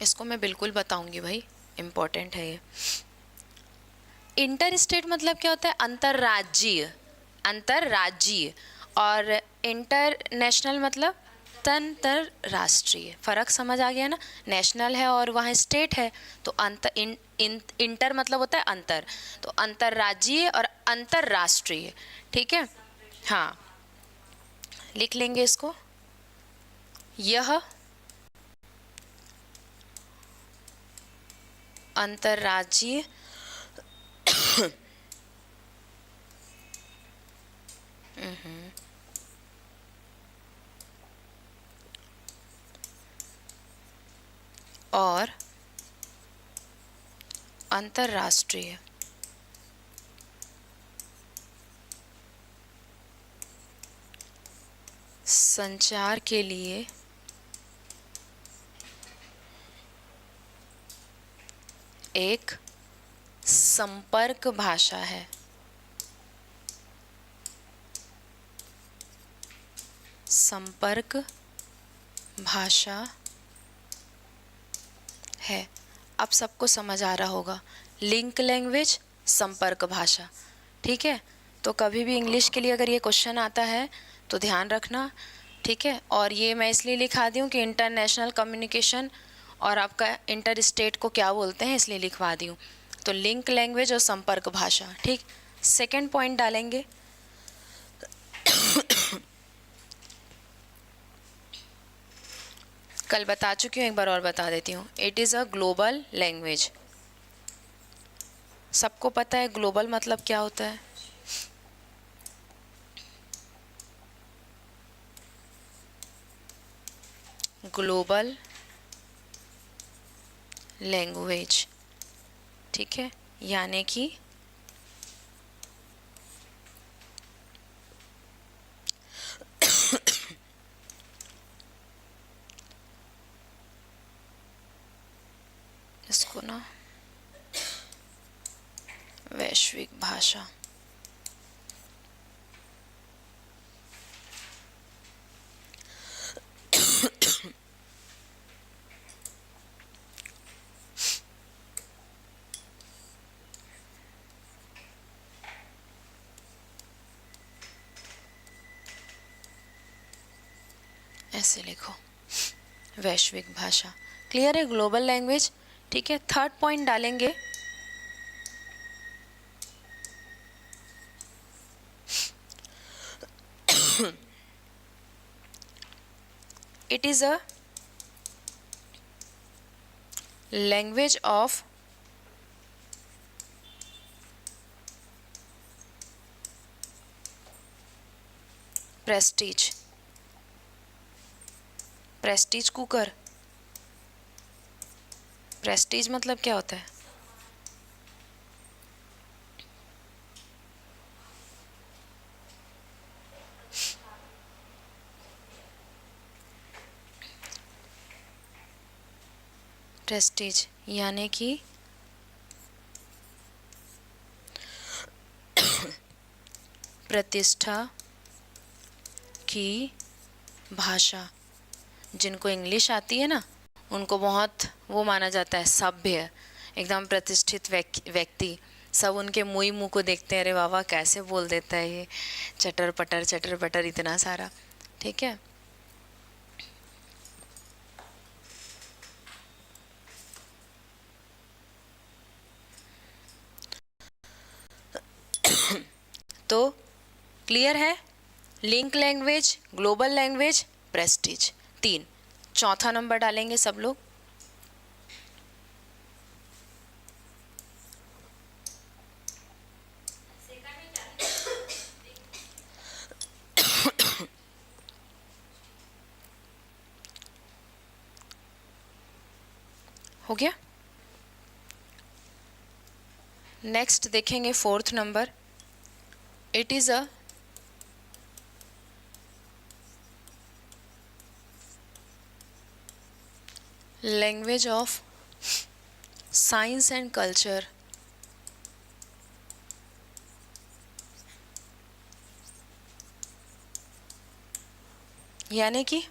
इसको मैं बिल्कुल बताऊंगी भाई, इम्पोर्टेंट है ये। इंटर स्टेट मतलब क्या होता है? अंतर्राज्यीय, अंतर्राज्यीय। और इंटरनेशनल मतलब अंतरराष्ट्रीय। फ़र्क समझ आ गया ना? नेशनल है और वहाँ स्टेट है, तो इंटर मतलब होता है अंतर, तो अंतर्राज्यीय और अंतरराष्ट्रीय, ठीक है। हाँ, लिख लेंगे इसको। यह अंतर्राज्यीय और अंतर्राष्ट्रीय संचार के लिए एक संपर्क भाषा है। संपर्क भाषा है। अब सबको समझ आ रहा होगा, लिंक लैंग्वेज, संपर्क भाषा, ठीक है। तो कभी भी इंग्लिश के लिए अगर ये क्वेश्चन आता है तो ध्यान रखना, ठीक है। और ये मैं इसलिए लिखा दी हूँ कि इंटरनेशनल कम्युनिकेशन और आपका इंटर स्टेट को क्या बोलते हैं, इसलिए लिखवा दी हूँ। तो लिंक लैंग्वेज और संपर्क भाषा, ठीक। सेकेंड पॉइंट डालेंगे। कल बता चुकी हूँ, एक बार और बता देती हूँ। It is a global language. सबको पता है ग्लोबल मतलब क्या होता है? ग्लोबल लैंग्वेज, ठीक है, यानी कि इसको ना वैश्विक भाषा। ऐसे लिखो, वैश्विक भाषा। क्लियर है? ग्लोबल लैंग्वेज, ठीक है। थर्ड पॉइंट डालेंगे, it is a language of Prestige. Prestige cooker, Prestige मतलब क्या होता है? प्रेस्टीज यानी कि प्रतिष्ठा की भाषा। जिनको इंग्लिश आती है ना, उनको बहुत वो माना जाता है, सभ्य, एकदम प्रतिष्ठित व्यक्ति। सब उनके मुंह को देखते हैं, अरे वाह वाह कैसे बोल देता है ये, चटर पटर इतना सारा। ठीक है, तो क्लियर है, link language, global language, Prestige, 3। चौथा नंबर डालेंगे सब लोग। हो गया। नेक्स्ट देखेंगे 4th number. It is a language of science and culture. यानी कि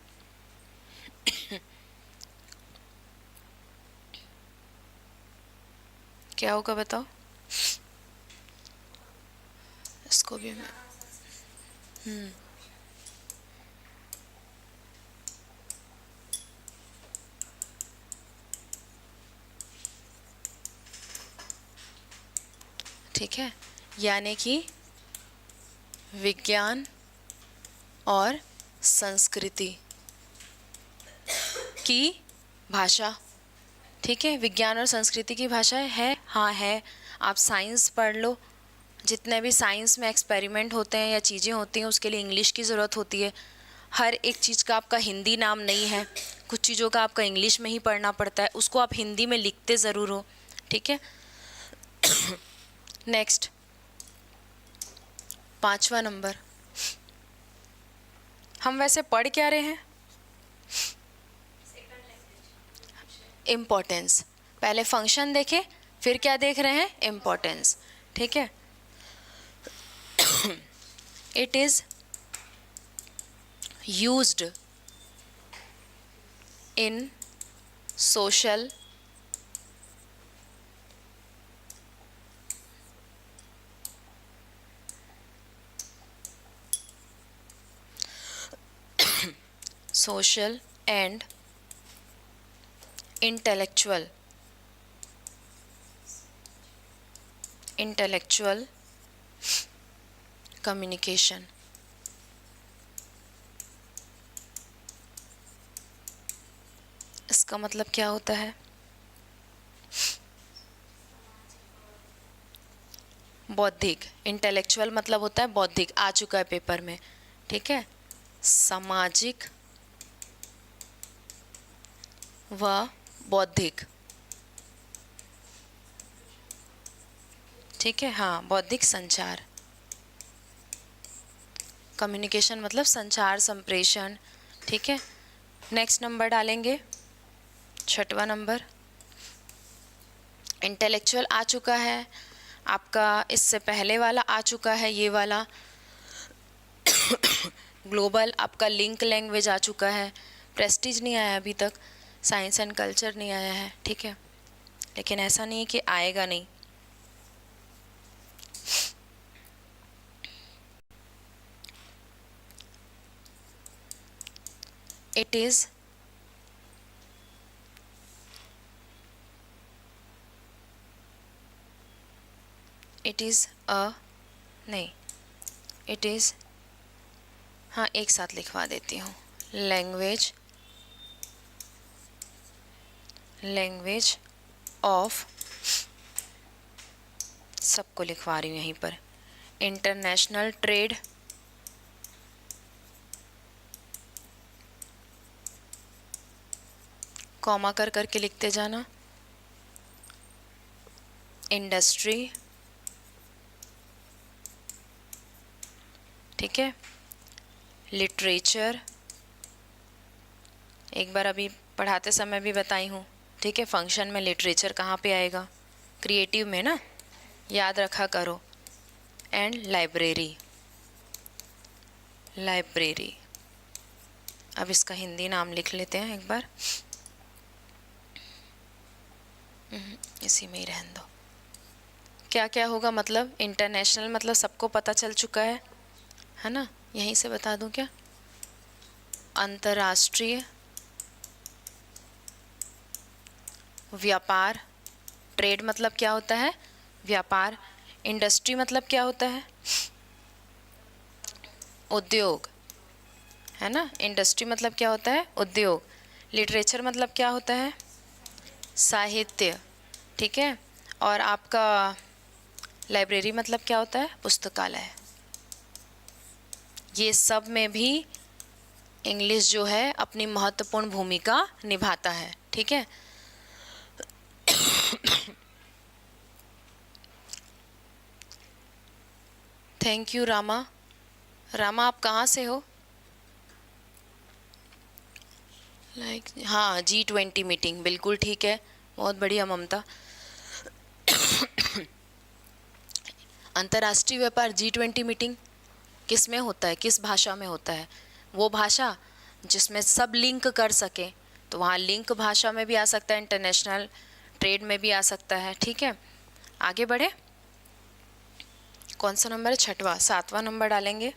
क्या होगा बताओ, इसको भी मैं ठीक है, यानी कि विज्ञान और संस्कृति की भाषा। ठीक है, विज्ञान और संस्कृति की भाषा है, हाँ है। आप साइंस पढ़ लो, जितने भी साइंस में एक्सपेरिमेंट होते हैं या चीज़ें होती हैं उसके लिए इंग्लिश की ज़रूरत होती है। हर एक चीज़ का आपका हिंदी नाम नहीं है, कुछ चीज़ों का आपका इंग्लिश में ही पढ़ना पड़ता है, उसको आप हिंदी में लिखते ज़रूर हो। ठीक है, नेक्स्ट 5वां नंबर। हम वैसे पढ़ क्या रहे हैं? इम्पोर्टेंस। पहले फंक्शन देखे, फिर क्या देख रहे हैं? इम्पोर्टेंस। ठीक है, it is used in social social and intellectual communication। इसका मतलब क्या होता है? बौद्धिक। इंटेलेक्चुअल मतलब होता है बौद्धिक, आ चुका है पेपर में। ठीक है, सामाजिक व बौद्धिक। ठीक है, हाँ, बौद्धिक संचार। कम्युनिकेशन मतलब संचार, संप्रेषण। ठीक है, नेक्स्ट नंबर डालेंगे, 6वां नंबर। इंटेलेक्चुअल आ चुका है आपका, इससे पहले वाला आ चुका है ये वाला। ग्लोबल आपका लिंक लैंग्वेज आ चुका है। प्रेस्टीज नहीं आया अभी तक, साइंस एंड कल्चर नहीं आया है। ठीक है, लेकिन ऐसा नहीं है कि आएगा नहीं। इट इज नहीं, इट इज, हाँ एक साथ लिखवा देती हूँ, लैंग्वेज ऑफ, सबको लिखवा रही हूँ यहीं पर, इंटरनेशनल ट्रेड, कॉमा कर करके लिखते जाना, इंडस्ट्री। ठीक है, लिटरेचर, एक बार अभी पढ़ाते समय भी बताई हूँ, ठीक है, फंक्शन में लिटरेचर कहाँ पे आएगा, क्रिएटिव में ना, याद रखा करो। And library, library. अब इसका हिंदी नाम लिख लेते हैं एक बार, इसी में ही रहने दो। क्या क्या होगा, मतलब इंटरनेशनल, मतलब सबको पता चल चुका है ना, यहीं से बता दूं क्या, अंतर्राष्ट्रीय व्यापार, ट्रेड मतलब क्या होता है, व्यापार। इंडस्ट्री मतलब क्या होता है, उद्योग, है ना, इंडस्ट्री मतलब क्या होता है, उद्योग। लिटरेचर मतलब क्या होता है, साहित्य, ठीक है। और आपका लाइब्रेरी मतलब क्या होता है, पुस्तकालय। ये सब में भी इंग्लिश जो है अपनी महत्वपूर्ण भूमिका निभाता है, ठीक है। Thank you Rama. रामा आप कहाँ से हो, हाँ G20 मीटिंग, बिल्कुल ठीक है, बहुत बढ़िया ममता। अंतर्राष्ट्रीय व्यापार G20 मीटिंग किस में होता है, किस भाषा में होता है, वो भाषा जिसमें सब लिंक कर सके, तो वहाँ लिंक भाषा में भी आ सकता है, इंटरनेशनल ट्रेड में भी आ सकता है, ठीक है। आगे बढ़े, कौन सा नंबर है, छठवां, सातवां नंबर डालेंगे।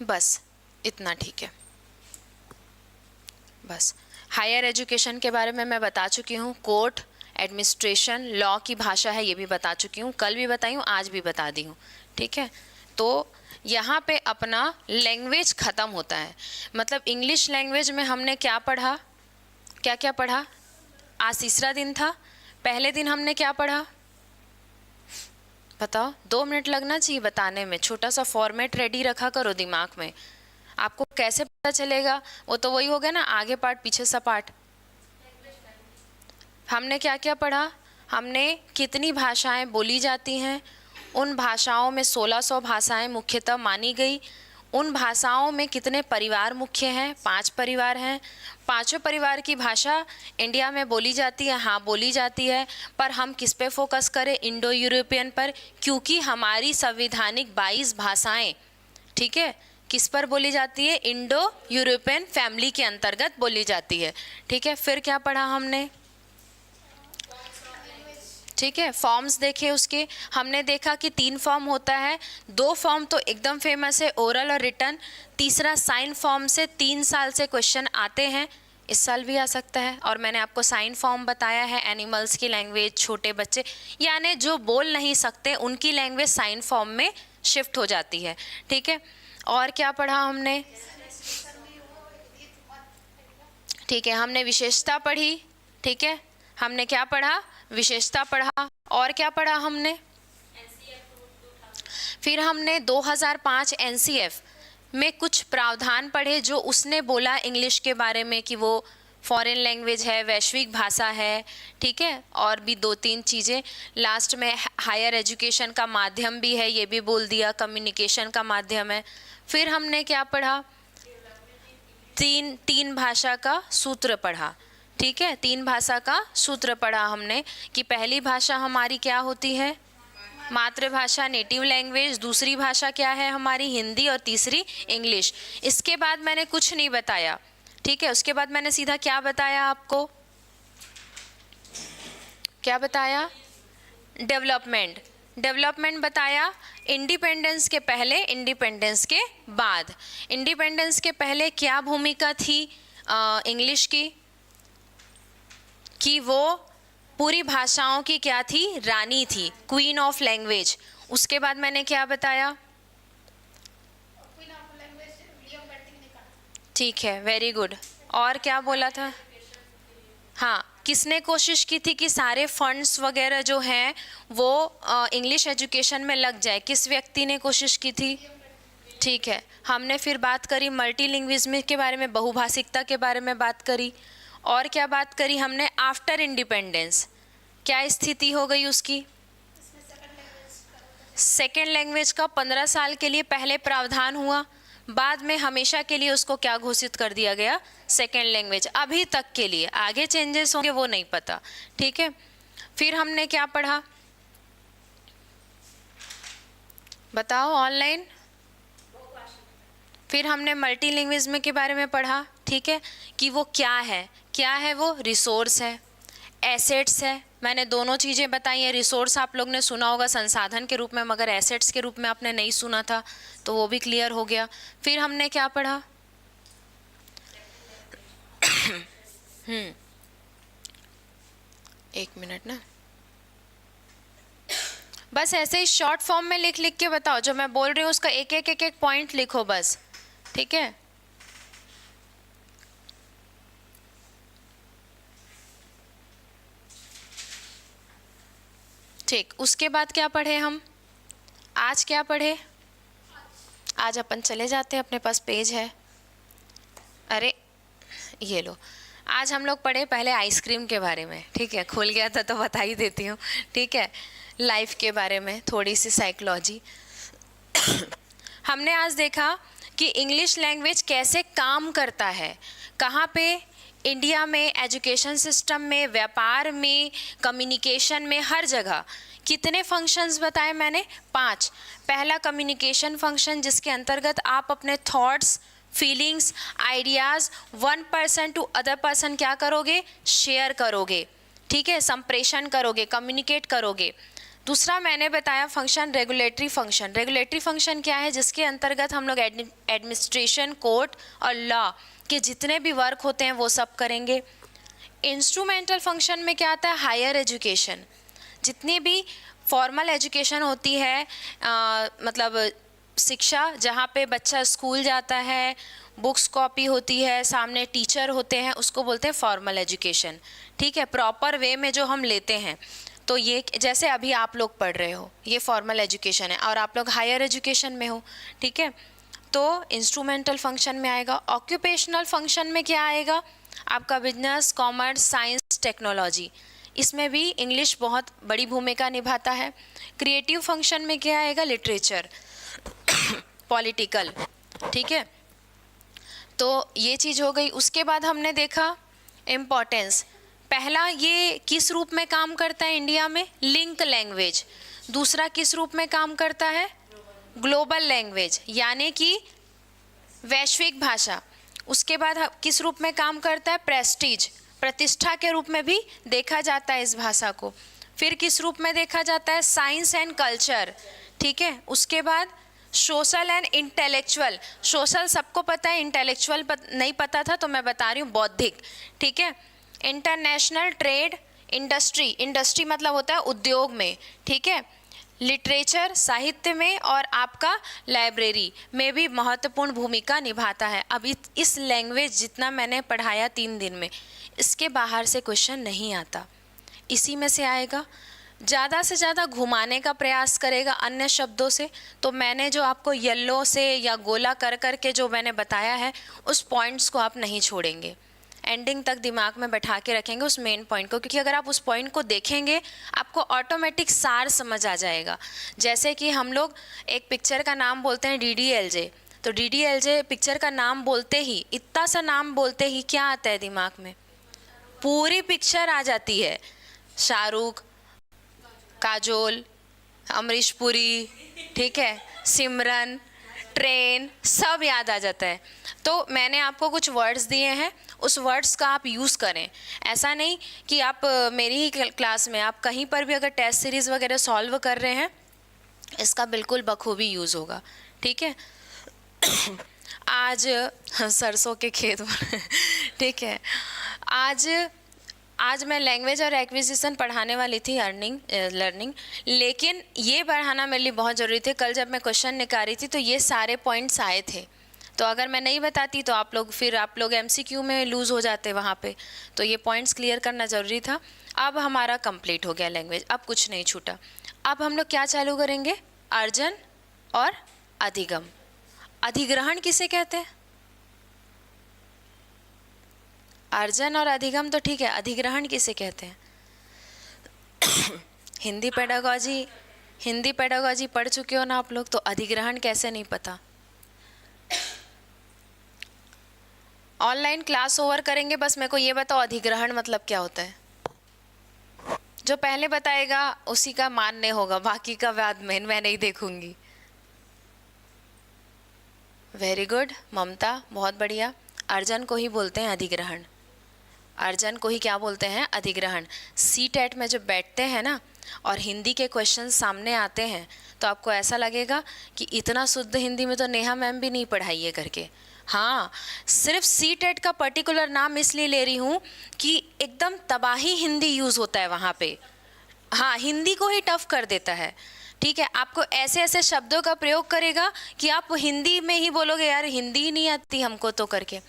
बस इतना ठीक है, बस। हायर एजुकेशन के बारे में मैं बता चुकी हूँ, कोर्ट, एडमिनिस्ट्रेशन, लॉ की भाषा है, ये भी बता चुकी हूँ, कल भी बताई हूँ, आज भी बता दी हूँ, ठीक है। तो यहाँ पे अपना लैंग्वेज ख़त्म होता है, मतलब इंग्लिश लैंग्वेज में हमने क्या पढ़ा, क्या क्या पढ़ा, आज तीसरा दिन था, पहले दिन हमने क्या पढ़ा बताओ, 2 मिनट लगना चाहिए बताने में, छोटा सा फॉर्मेट रेडी रखा करो दिमाग में, आपको कैसे पता चलेगा, वो तो वही हो गया ना, आगे पार्ट पीछे सा पार्ट। हमने क्या क्या पढ़ा, हमने कितनी भाषाएं बोली जाती हैं, उन भाषाओं में 1600 भाषाएं मुख्यतः मानी गई, उन भाषाओं में कितने परिवार मुख्य हैं, 5 परिवार हैं, पांचों परिवार की भाषा इंडिया में बोली जाती है, हाँ बोली जाती है, पर हम किस पे फोकस करें, इंडो यूरोपियन पर, क्योंकि हमारी संवैधानिक 22 भाषाएं, ठीक है, किस पर बोली जाती है, इंडो यूरोपियन फैमिली के अंतर्गत बोली जाती है, ठीक है। फिर क्या पढ़ा हमने, ठीक है, फॉर्म्स देखे उसके, हमने देखा कि 3 फॉर्म होता है, 2 फॉर्म तो एकदम फेमस है, ओरल और रिटन, तीसरा साइन फॉर्म से 3 साल से क्वेश्चन आते हैं, इस साल भी आ सकता है। और मैंने आपको साइन फॉर्म बताया है, एनिमल्स की लैंग्वेज, छोटे बच्चे यानी जो बोल नहीं सकते उनकी लैंग्वेज साइन फॉर्म में शिफ्ट हो जाती है, ठीक है। और क्या पढ़ा हमने, ठीक है, हमने विशेषता पढ़ी, ठीक है, हमने क्या पढ़ा, विशेषता पढ़ा, और क्या पढ़ा हमने, फिर हमने 2005 एनसीएफ में कुछ प्रावधान पढ़े जो उसने बोला इंग्लिश के बारे में कि वो फॉरेन लैंग्वेज है, वैश्विक भाषा है, ठीक है, और भी 2-3 चीज़ें, लास्ट में हायर एजुकेशन का माध्यम भी है, ये भी बोल दिया, कम्युनिकेशन का माध्यम है। फिर हमने क्या पढ़ा, तीन भाषा का सूत्र पढ़ा, ठीक है, 3 भाषा का सूत्र पढ़ा हमने कि पहली भाषा हमारी क्या होती है, मातृभाषा, नेटिव लैंग्वेज, दूसरी भाषा क्या है हमारी, हिंदी, और तीसरी इंग्लिश। इसके बाद मैंने कुछ नहीं बताया, ठीक है, उसके बाद मैंने सीधा क्या बताया आपको, क्या बताया, डेवलपमेंट, डेवलपमेंट बताया, इंडिपेंडेंस के पहले, इंडिपेंडेंस के बाद। इंडिपेंडेंस के पहले क्या भूमिका थी इंग्लिश की, कि वो पूरी भाषाओं की क्या थी, रानी थी, क्वीन ऑफ लैंग्वेज। उसके बाद मैंने क्या बताया, ठीक है, वेरी गुड, और क्या बोला था, हाँ, किसने कोशिश की थी कि सारे फंड्स वगैरह जो हैं वो इंग्लिश एजुकेशन में लग जाए, किस व्यक्ति ने कोशिश की थी, ठीक है। हमने फिर बात करी मल्टीलिंग्विज्म के बारे में, बहुभाषिकता के बारे में बात करी, और क्या बात करी हमने, आफ्टर इंडिपेंडेंस क्या स्थिति हो गई उसकी, सेकेंड लैंग्वेज का 15 साल के लिए पहले प्रावधान हुआ, बाद में हमेशा के लिए उसको क्या घोषित कर दिया गया, सेकेंड लैंग्वेज, अभी तक के लिए। आगे चेंजेस होंगे वो नहीं पता, ठीक है। फिर हमने क्या पढ़ा, बताओ ऑनलाइन। फिर हमने मल्टीलिंग्विज्म के बारे में पढ़ा, ठीक है, कि वो क्या है वो रिसोर्स है, एसेट्स है। मैंने दोनों चीज़ें बताई हैं। रिसोर्स आप लोग ने सुना होगा संसाधन के रूप में, मगर एसेट्स के रूप में आपने नहीं सुना था, तो वो भी क्लियर हो गया। फिर हमने क्या पढ़ा, एक मिनट ना, बस ऐसे ही शॉर्ट फॉर्म में लिख लिख के बताओ, जो मैं बोल रही हूँ उसका एक एक पॉइंट लिखो बस, ठीक है। ठीक, उसके बाद क्या पढ़े हम, आज क्या पढ़े, आज अपन चले जाते हैं, अपने पास पेज है, अरे ये लो। आज हम लोग पढ़े पहले आइसक्रीम के बारे में, ठीक है, खुल गया था तो बता ही देती हूँ, ठीक है। लाइफ के बारे में थोड़ी सी साइकोलॉजी। हमने आज देखा कि इंग्लिश लैंग्वेज कैसे काम करता है, कहाँ पे, इंडिया में, एजुकेशन सिस्टम में, व्यापार में, कम्युनिकेशन में, हर जगह। कितने फंक्शंस बताए मैंने, 5। पहला कम्युनिकेशन फंक्शन, जिसके अंतर्गत आप अपने thoughts, feelings, ideas one person to other person क्या करोगे, शेयर करोगे, ठीक है, संप्रेषण करोगे, कम्युनिकेट करोगे। दूसरा मैंने बताया function regulatory function. Regulatory function क्या है, जिसके अंतर्गत हम लोग एडमिनिस्ट्रेशन, कोर्ट और लॉ के जितने भी वर्क होते हैं वो सब करेंगे। इंस्ट्रूमेंटल फंक्शन में क्या आता है, हायर एजुकेशन, जितनी भी फॉर्मल एजुकेशन होती है, मतलब शिक्षा, जहाँ पे बच्चा स्कूल जाता है, बुक्स कॉपी होती है, सामने टीचर होते हैं, उसको बोलते हैं फॉर्मल एजुकेशन, ठीक है, प्रॉपर वे में जो हम लेते हैं। तो ये जैसे अभी आप लोग पढ़ रहे हो, ये फॉर्मल एजुकेशन है, और आप लोग हायर एजुकेशन में हो, ठीक है, तो इंस्ट्रूमेंटल फंक्शन में आएगा। ऑक्यूपेशनल फंक्शन में क्या आएगा, आपका बिजनेस, कॉमर्स, साइंस, टेक्नोलॉजी, इसमें भी इंग्लिश बहुत बड़ी भूमिका निभाता है। क्रिएटिव फंक्शन में क्या आएगा, लिटरेचर, पॉलिटिकल, ठीक है, तो ये चीज़ हो गई। उसके बाद हमने देखा इम्पोर्टेंस, पहला ये किस रूप में काम करता है इंडिया में, लिंक लैंग्वेज। दूसरा किस रूप में काम करता है, ग्लोबल लैंग्वेज, यानी कि वैश्विक भाषा। उसके बाद किस रूप में काम करता है, प्रेस्टीज, प्रतिष्ठा के रूप में भी देखा जाता है इस भाषा को। फिर किस रूप में देखा जाता है, साइंस एंड कल्चर, ठीक है। उसके बाद सोशल एंड इंटेलेक्चुअल। सोशल सबको पता है, इंटेलेक्चुअल नहीं पता था तो मैं बता रही हूँ, बौद्धिक, ठीक है। इंटरनेशनल ट्रेड, इंडस्ट्री, इंडस्ट्री मतलब होता है उद्योग में, ठीक है। लिटरेचर, साहित्य में, और आपका लाइब्रेरी में भी महत्वपूर्ण भूमिका निभाता है। अब इस लैंग्वेज जितना मैंने पढ़ाया 3 दिन में, इसके बाहर से क्वेश्चन नहीं आता, इसी में से आएगा। ज़्यादा से ज़्यादा घुमाने का प्रयास करेगा अन्य शब्दों से, तो मैंने जो आपको येलो से या गोला कर कर के जो मैंने बताया है, उस पॉइंट्स को आप नहीं छोड़ेंगे, एंडिंग तक दिमाग में बैठा के रखेंगे उस मेन पॉइंट को, क्योंकि अगर आप उस पॉइंट को देखेंगे आपको ऑटोमेटिक सार समझ आ जाएगा। जैसे कि हम लोग एक पिक्चर का नाम बोलते हैं DDLJ, तो DDLJ पिक्चर का नाम बोलते ही, इतना सा नाम बोलते ही क्या आता है दिमाग में, पूरी पिक्चर आ जाती है। शाहरुख, काजोल, अमरीश पुरी, ठीक है, सिमरन, ट्रेन, सब याद आ जाता है। तो मैंने आपको कुछ वर्ड्स दिए हैं, उस वर्ड्स का आप यूज़ करें। ऐसा नहीं कि आप मेरी ही क्लास में, आप कहीं पर भी अगर टेस्ट सीरीज़ वगैरह सॉल्व कर रहे हैं, इसका बिल्कुल बखूबी यूज़ होगा, ठीक है। आज सरसों के खेत ठीक है, आज मैं लैंग्वेज और एक्विजिशन पढ़ाने वाली थी, लर्निंग, लेकिन ये पढ़ाना मेरे लिए बहुत ज़रूरी थे। कल जब मैं क्वेश्चन निकाली थी तो ये सारे पॉइंट्स आए थे, तो अगर मैं नहीं बताती तो आप लोग MCQ में लूज़ हो जाते वहाँ पे, तो ये पॉइंट्स क्लियर करना ज़रूरी था। अब हमारा कंप्लीट हो गया लैंग्वेज, अब कुछ नहीं छूटा। अब हम लोग क्या चालू करेंगे, अर्जन और अधिगम। अधिग्रहण किसे कहते हैं, अर्जन और अधिगम तो ठीक है, अधिग्रहण किसे कहते हैं। हिंदी पेडागॉजी पढ़ चुके हो ना आप लोग, तो अधिग्रहण कैसे नहीं पता। ऑनलाइन क्लास ओवर करेंगे, बस मेरे को ये बताओ अधिग्रहण मतलब क्या होता है? जो पहले बताएगा उसी का मान्य होगा, बाकी का बाद में मैं नहीं देखूंगी। वेरी गुड ममता, बहुत बढ़िया। अर्जन को ही बोलते हैं अधिग्रहण। अर्जन को ही क्या बोलते हैं? अधिग्रहण। सीटेट में जब बैठते हैं ना और हिंदी के क्वेश्चन सामने आते हैं तो आपको ऐसा लगेगा कि इतना शुद्ध हिंदी में तो नेहा मैम भी नहीं पढ़ाई है करके। हाँ, सिर्फ सीटेट का पर्टिकुलर नाम इसलिए ले रही हूँ कि एकदम तबाही हिंदी यूज़ होता है वहाँ पे। हाँ, हिंदी को ही टफ कर देता है। ठीक है, आपको ऐसे ऐसे शब्दों का प्रयोग करेगा कि आप हिंदी में ही बोलोगे यार हिंदी ही नहीं आती हमको तो करके।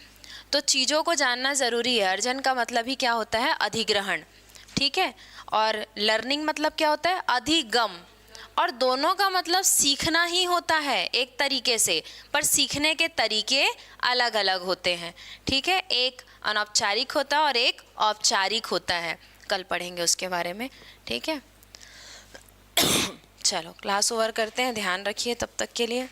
तो चीज़ों को जानना ज़रूरी है। अर्जन का मतलब ही क्या होता है? अधिग्रहण। ठीक है, और लर्निंग मतलब क्या होता है? अधिगम। और दोनों का मतलब सीखना ही होता है एक तरीके से, पर सीखने के तरीके अलग अलग होते हैं। ठीक है, एक अनौपचारिक होता है और एक औपचारिक होता है। कल पढ़ेंगे उसके बारे में। ठीक है, चलो क्लास ओवर करते हैं, ध्यान रखिए तब तक के लिए।